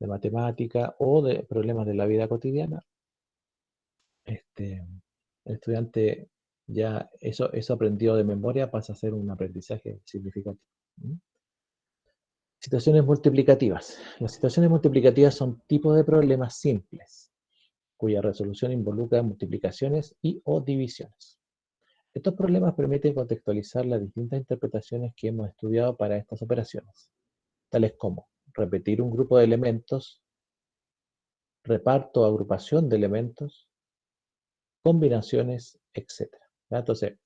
matemática o de problemas de la vida cotidiana, el estudiante ya eso aprendido de memoria pasa a ser un aprendizaje significativo. ¿Mm? Situaciones multiplicativas. Las situaciones multiplicativas son tipos de problemas simples, cuya resolución involucra multiplicaciones y o divisiones. Estos problemas permiten contextualizar las distintas interpretaciones que hemos estudiado para estas operaciones, tales como repetir un grupo de elementos, reparto o agrupación de elementos, combinaciones, etc. Entonces,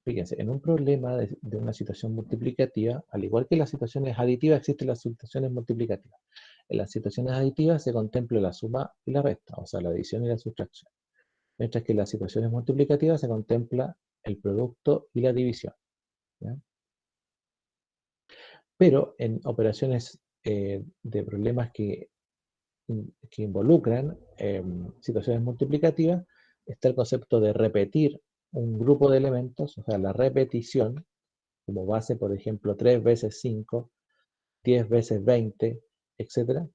fíjense, en un problema de una situación multiplicativa, al igual que las situaciones aditivas, existen las situaciones multiplicativas. En las situaciones aditivas se contempla la suma y la resta, o sea, la adición y la sustracción. Mientras que en las situaciones multiplicativas se contempla el producto y la división. ¿Ya? Pero en operaciones de problemas que involucran situaciones multiplicativas, está el concepto de repetir un grupo de elementos, o sea, la repetición, como base, por ejemplo, 3 veces 5, 10 veces 20, etc.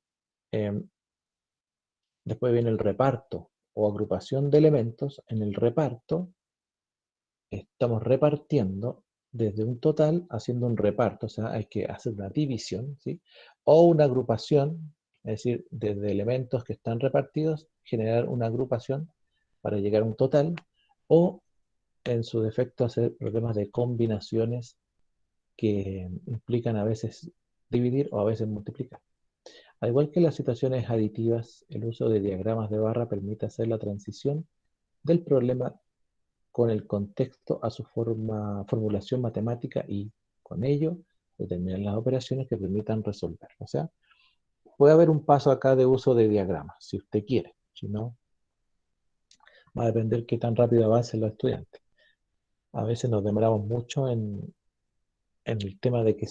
Después viene el reparto o agrupación de elementos. En el reparto estamos repartiendo desde un total haciendo un reparto, o sea, hay que hacer una división, ¿sí? O una agrupación, es decir, desde elementos que están repartidos, generar una agrupación para llegar a un total, o en su defecto hacer problemas de combinaciones que implican a veces dividir o a veces multiplicar. Al igual que las situaciones aditivas, el uso de diagramas de barra permite hacer la transición del problema con el contexto a su formulación matemática y, con ello, determinar las operaciones que permitan resolver. O sea, puede haber un paso acá de uso de diagramas, si usted quiere. Si no, va a depender qué tan rápido avancen los estudiantes. A veces nos demoramos mucho en el tema de que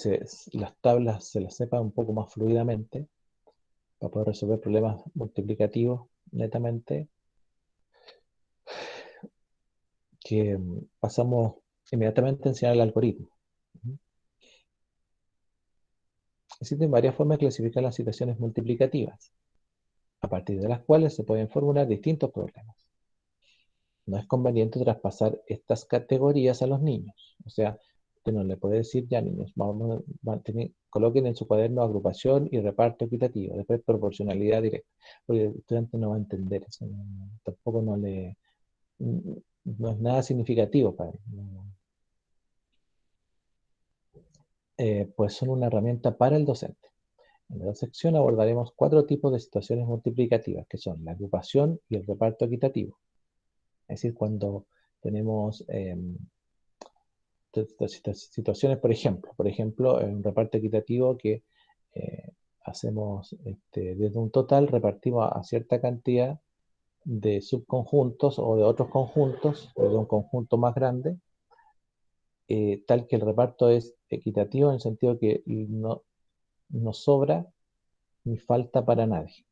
las tablas se las sepan un poco más fluidamente para poder resolver problemas multiplicativos netamente, que pasamos inmediatamente a enseñar el algoritmo. Existen varias formas de clasificar las situaciones multiplicativas, a partir de las cuales se pueden formular distintos problemas. No es conveniente traspasar estas categorías a los niños. O sea, usted no le puede decir, ya niños, coloquen en su cuaderno agrupación y reparto equitativo, después proporcionalidad directa, porque el estudiante no va a entender eso, tampoco no es nada significativo para él. Pues son una herramienta para el docente. En la sección abordaremos 4 tipos de situaciones multiplicativas, que son la agrupación y el reparto equitativo. Es decir, cuando tenemos situaciones, por ejemplo, en un reparto equitativo que hacemos desde un total, repartimos a cierta cantidad de subconjuntos o de otros conjuntos, o de un conjunto más grande, tal que el reparto es equitativo en el sentido que no sobra ni falta para nadie.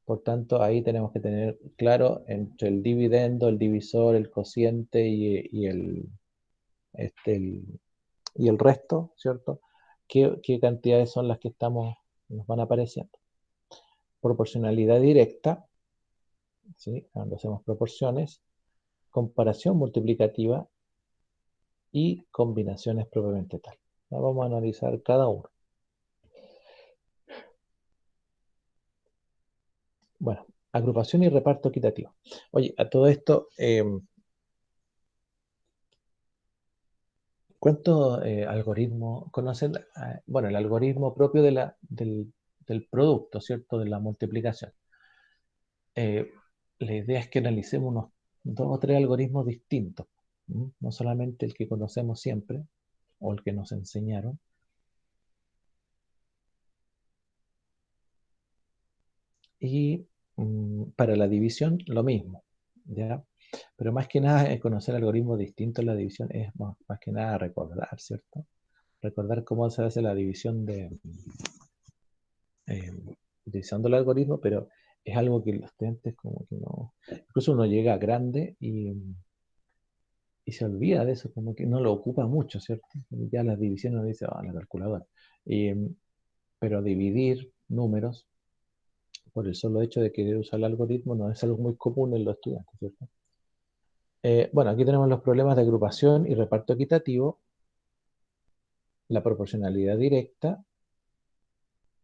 Por tanto, ahí tenemos que tener claro entre el dividendo, el divisor, el cociente y el resto, ¿cierto? ¿Qué cantidades son las que nos van apareciendo? Proporcionalidad directa, ¿sí? Cuando hacemos proporciones, comparación multiplicativa y combinaciones propiamente tal. Ahora vamos a analizar cada uno. Bueno, agrupación y reparto equitativo. Oye, a todo esto, ¿cuántos algoritmos conocen? Bueno, el algoritmo propio del producto, ¿cierto? De la multiplicación. La idea es que analicemos unos 2 o 3 algoritmos distintos, ¿m? No solamente el que conocemos siempre o el que nos enseñaron. Y para la división, lo mismo, ¿ya? Pero más que nada, conocer algoritmos distintos en la división es más que nada recordar, ¿cierto? Recordar cómo se hace la división eh, utilizando el algoritmo, pero es algo que los estudiantes como que no... Incluso uno llega grande y se olvida de eso, como que no lo ocupa mucho, ¿cierto? Ya las divisiones uno dice, la calculadora. Pero dividir números por el solo hecho de querer usar el algoritmo no es algo muy común en los estudiantes, ¿cierto? Bueno, aquí tenemos los problemas de agrupación y reparto equitativo, la proporcionalidad directa,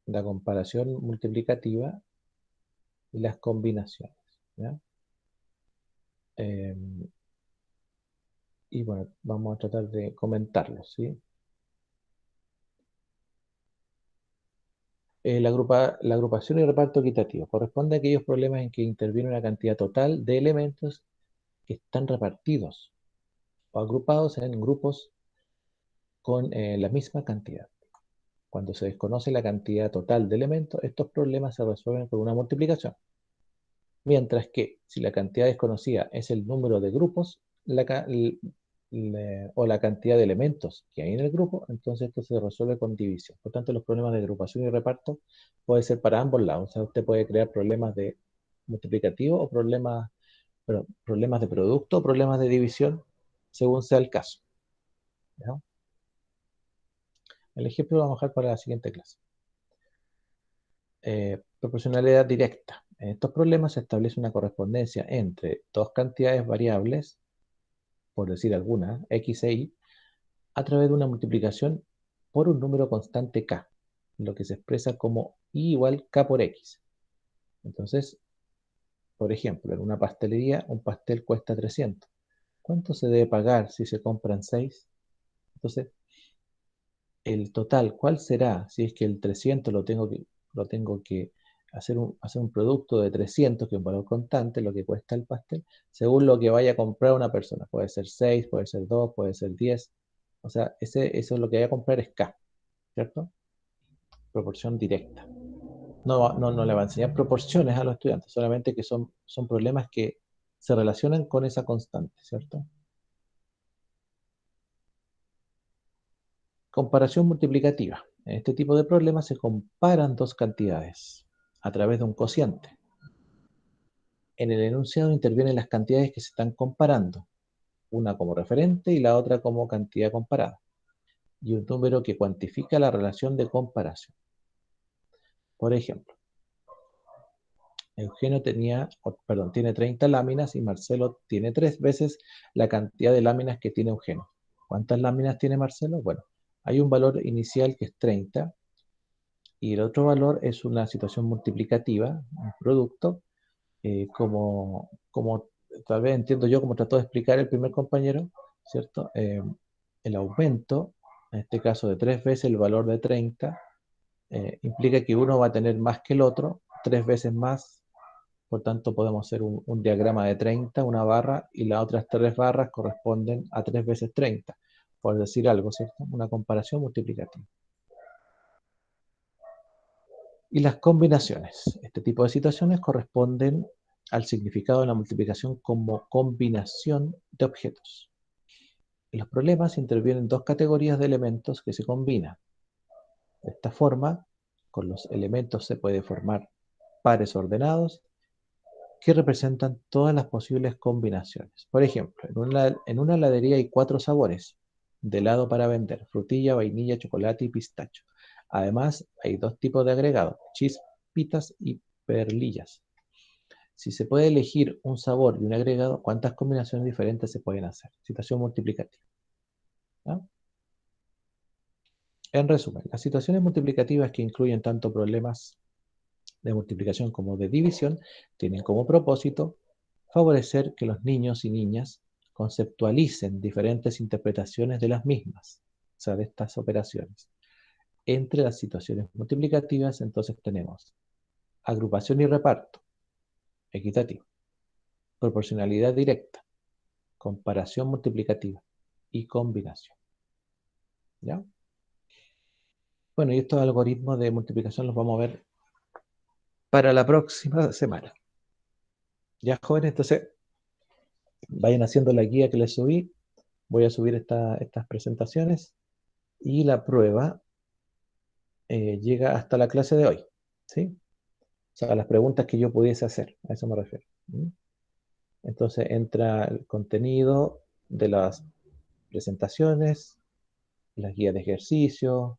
la comparación multiplicativa y las combinaciones, ¿ya? Y bueno, vamos a tratar de comentarlos, ¿sí? La agrupación y reparto equitativo corresponde a aquellos problemas en que interviene una cantidad total de elementos que están repartidos o agrupados en grupos con la misma cantidad. Cuando se desconoce la cantidad total de elementos, estos problemas se resuelven con una multiplicación. Mientras que si la cantidad desconocida es el número de grupos o la cantidad de elementos que hay en el grupo, entonces esto se resuelve con división. Por tanto, los problemas de agrupación y reparto pueden ser para ambos lados. O sea, usted puede crear problemas de multiplicativo o problemas de producto o problemas de división, según sea el caso, ¿ya? El ejemplo lo vamos a dejar para la siguiente clase. Proporcionalidad directa. En estos problemas se establece una correspondencia entre dos cantidades variables, por decir alguna, x e y, a través de una multiplicación por un número constante k, lo que se expresa como y igual k por x. Entonces, por ejemplo, en una pastelería un pastel cuesta 300. ¿Cuánto se debe pagar si se compran 6? Entonces, el total, ¿cuál será? Si es que el 300 lo tengo que hacer un producto de 300, que es un valor constante, lo que cuesta el pastel, según lo que vaya a comprar una persona. Puede ser 6, puede ser 2, puede ser 10. O sea, eso es lo que vaya a comprar es K, ¿cierto? Proporción directa. No le va a enseñar proporciones a los estudiantes, solamente que son problemas que se relacionan con esa constante, ¿cierto? Comparación multiplicativa. En este tipo de problemas se comparan dos cantidades a través de un cociente. En el enunciado intervienen las cantidades que se están comparando, una como referente y la otra como cantidad comparada, y un número que cuantifica la relación de comparación. Por ejemplo, Eugenio tiene 30 láminas y Marcelo tiene 3 veces la cantidad de láminas que tiene Eugenio. ¿Cuántas láminas tiene Marcelo? Bueno, hay un valor inicial que es 30 y el otro valor es una situación multiplicativa, un producto, como tal vez entiendo yo, como trató de explicar el primer compañero, ¿cierto? El aumento, en este caso de 3 veces el valor de 30, implica que uno va a tener más que el otro, 3 veces más. Por tanto, podemos hacer un diagrama de 30, una barra, y las otras 3 barras corresponden a 3 veces 30, por decir algo, ¿cierto? Una comparación multiplicativa. Y las combinaciones. Este tipo de situaciones corresponden al significado de la multiplicación como combinación de objetos. En los problemas intervienen dos categorías de elementos que se combinan. De esta forma, con los elementos se puede formar pares ordenados que representan todas las posibles combinaciones. Por ejemplo, en una heladería hay 4 sabores de helado para vender: frutilla, vainilla, chocolate y pistacho. Además, hay 2 tipos de agregados: chispitas y perlillas. Si se puede elegir un sabor y un agregado, ¿cuántas combinaciones diferentes se pueden hacer? Situación multiplicativa. ¿No? En resumen, las situaciones multiplicativas que incluyen tanto problemas de multiplicación como de división tienen como propósito favorecer que los niños y niñas conceptualicen diferentes interpretaciones de las mismas, o sea, de estas operaciones. Entre las situaciones multiplicativas, entonces tenemos agrupación y reparto, equitativo; proporcionalidad directa, comparación multiplicativa y combinación. ¿Ya? Bueno, y estos algoritmos de multiplicación los vamos a ver para la próxima semana. Ya, jóvenes, entonces vayan haciendo la guía que les subí. Voy a subir estas presentaciones y la prueba llega hasta la clase de hoy, ¿sí? O sea, las preguntas que yo pudiese hacer, a eso me refiero. ¿Mm? Entonces entra el contenido de las presentaciones, las guías de ejercicio,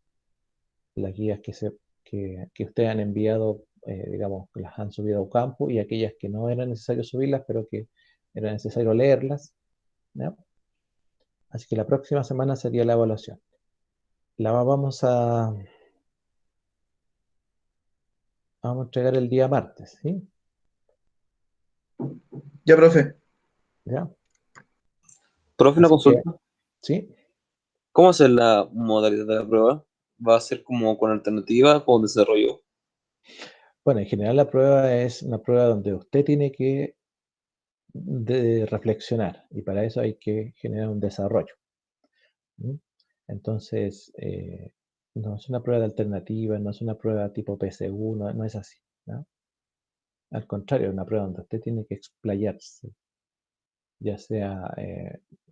las guías que ustedes han enviado, digamos, que las han subido a Ocampo, y aquellas que no era necesario subirlas, pero que era necesario leerlas, ¿no? Así que la próxima semana sería la evaluación. La vamos a entregar el día martes, ¿sí? Ya, profe. ¿Ya? Profe, una Así que, consulta. ¿sí? ¿Cómo es la modalidad de la prueba? ¿Va a ser como con alternativa, con desarrollo? Bueno, en general la prueba es una prueba donde usted tiene que reflexionar, y para eso hay que generar un desarrollo. ¿Mm? Entonces, no es una prueba de alternativa, no es una prueba tipo PSU, no es así, ¿no? Al contrario, es una prueba donde usted tiene que explayarse, ya sea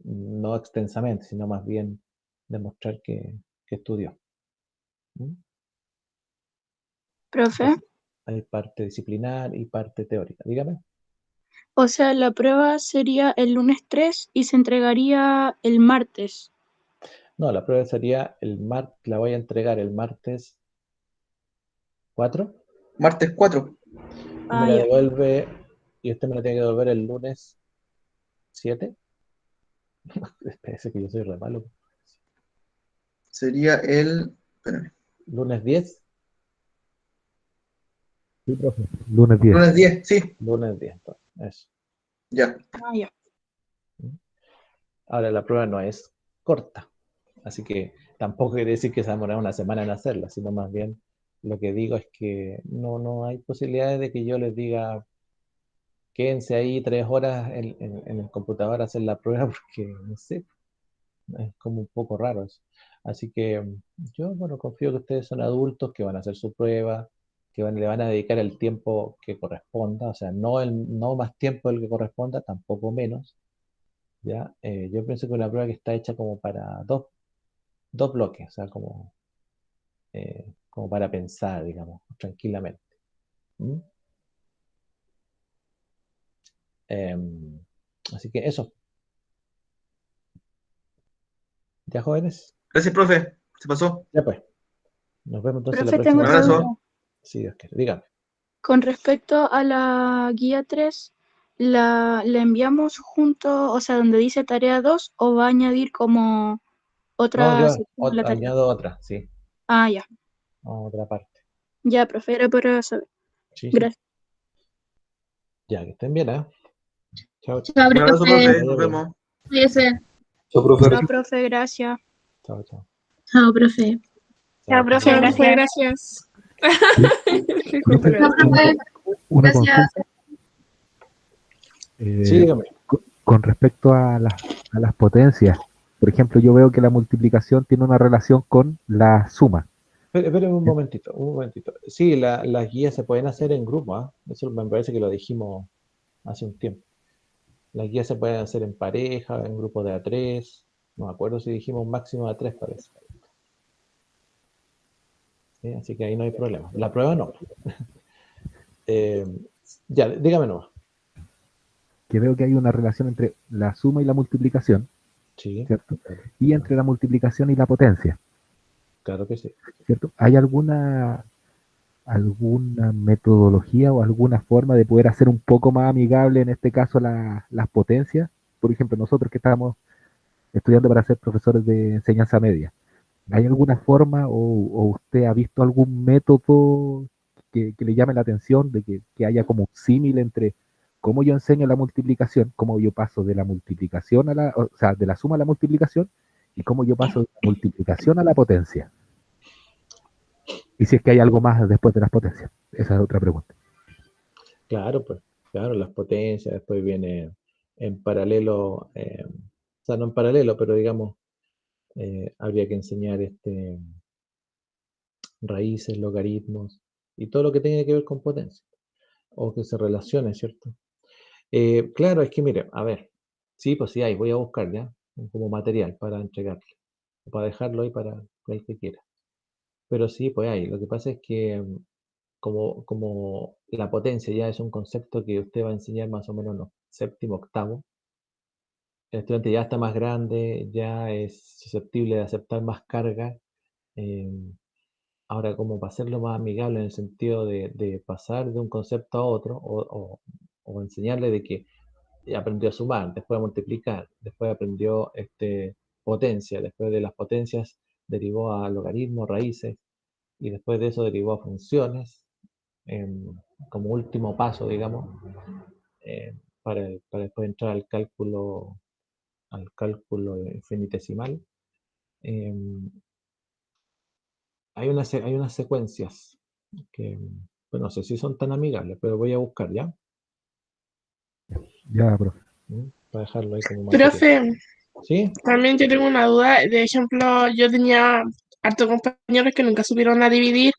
no extensamente, sino más bien demostrar que estudió. ¿Mm? Profe, Entonces, hay parte disciplinar y parte teórica. Dígame. o sea, la prueba sería el lunes 3 y se entregaría el martes. No, la prueba sería la voy a entregar el martes 4. Martes 4. Y me Ah, la ya. devuelve, y usted me la tiene que devolver el lunes 7. Espérese que yo soy re malo. Sería el... Espérame. Lunes 10. Sí, profe. Lunes 10. Lunes 10, sí. Lunes 10, entonces, eso. Ya. Ah, ya. Ahora, la prueba no es corta, así que tampoco quiere decir que se va a demorar una semana en hacerla, sino más bien lo que digo es que no hay posibilidades de que yo les diga quédense ahí 3 horas en el computador a hacer la prueba, porque no sé, es como un poco raro eso. Así que yo, bueno, confío que ustedes son adultos, que van a hacer su prueba, que le van a dedicar el tiempo que corresponda, o sea, no más tiempo del que corresponda, tampoco menos, ¿ya? Yo pienso que una prueba que está hecha como para dos bloques, o sea, como para pensar, digamos, tranquilamente. ¿Mm? Así que eso, ya, jóvenes, Gracias, profe. Se pasó. ya pues, nos vemos entonces la Profe, tengo Un próxima otra semana, duda. abrazo. si Dios quiere. Dígame. Con respecto a la guía 3, ¿la enviamos junto, o sea, donde dice tarea 2, o va a añadir como No, otra yo sección a la tarea? añado otra, sí, Ah, ya. otra parte. Ya, profe, era para saber. Sí, sí. Gracias. Ya, que estén bien, ¿eh? Chao, Chao, Un abrazo, que les profe. profe. vaya Nos bien. vemos. Cuídese. Chao, profe. Chao, profe, gracias. Chao, chao. Chao, profe. Chao, Chao, que profe. Chao, estén bien. profe, Gracias. gracias. Qué Profe, cultura. Chao, profe. una Gracias. consulta. Sí, dígame. Con respecto a las potencias. Por ejemplo, yo veo que la multiplicación tiene una relación con la suma. Espérame un momentito, un momentito. Sí, las guías se pueden hacer en grupo, ¿ah? Eso me parece que lo dijimos hace un tiempo. Las guías se pueden hacer en pareja, en grupo de A3. No me acuerdo si dijimos un máximo de A3, parece. ¿Sí? Así que ahí no hay problema. La prueba no. Ya, dígame nomás. Que veo que hay una relación entre la suma y la multiplicación, Sí, ¿cierto? Y entre la multiplicación y la potencia, claro que sí. ¿cierto? ¿Hay alguna metodología o alguna forma de poder hacer un poco más amigable, en este caso, las potencias? Por ejemplo, nosotros que estamos estudiando para ser profesores de enseñanza media, ¿hay alguna forma o usted ha visto algún método que le llame la atención de que haya como un símil entre cómo yo enseño la multiplicación, cómo yo paso de la multiplicación o sea, de la suma a la multiplicación, y cómo yo paso de la multiplicación a la potencia? Y si es que hay algo más después de las potencias. Esa es otra pregunta. Claro, pues, claro, las potencias, después viene en paralelo, o sea, no en paralelo, pero digamos, habría que enseñar raíces, logaritmos y todo lo que tenga que ver con potencia, o que se relacione, ¿cierto? Claro, es que mire, a ver, sí, pues sí hay, voy a buscar ya, como material para entregarle, o para dejarlo ahí para el que quiera. Pero sí, pues hay, lo que pasa es que como la potencia ya es un concepto que usted va a enseñar más o menos en los séptimo, octavo, el estudiante ya está más grande, ya es susceptible de aceptar más carga. eh, Ahora, como para hacerlo más amigable en el sentido de pasar de un concepto a otro, o enseñarle de que ya aprendió a sumar, después a multiplicar, después aprendió potencia, después de las potencias derivó a logaritmos, raíces, y después de eso derivó a funciones, como último paso, digamos, eh, para después entrar al cálculo infinitesimal. Eh, hay unas secuencias que, pues no sé si son tan amigables, pero voy a buscar ya, Ya, profe. para dejarlo ahí como material. Profe, ¿Sí? también yo tengo una duda. De ejemplo, yo tenía hartos compañeros que nunca supieron a dividir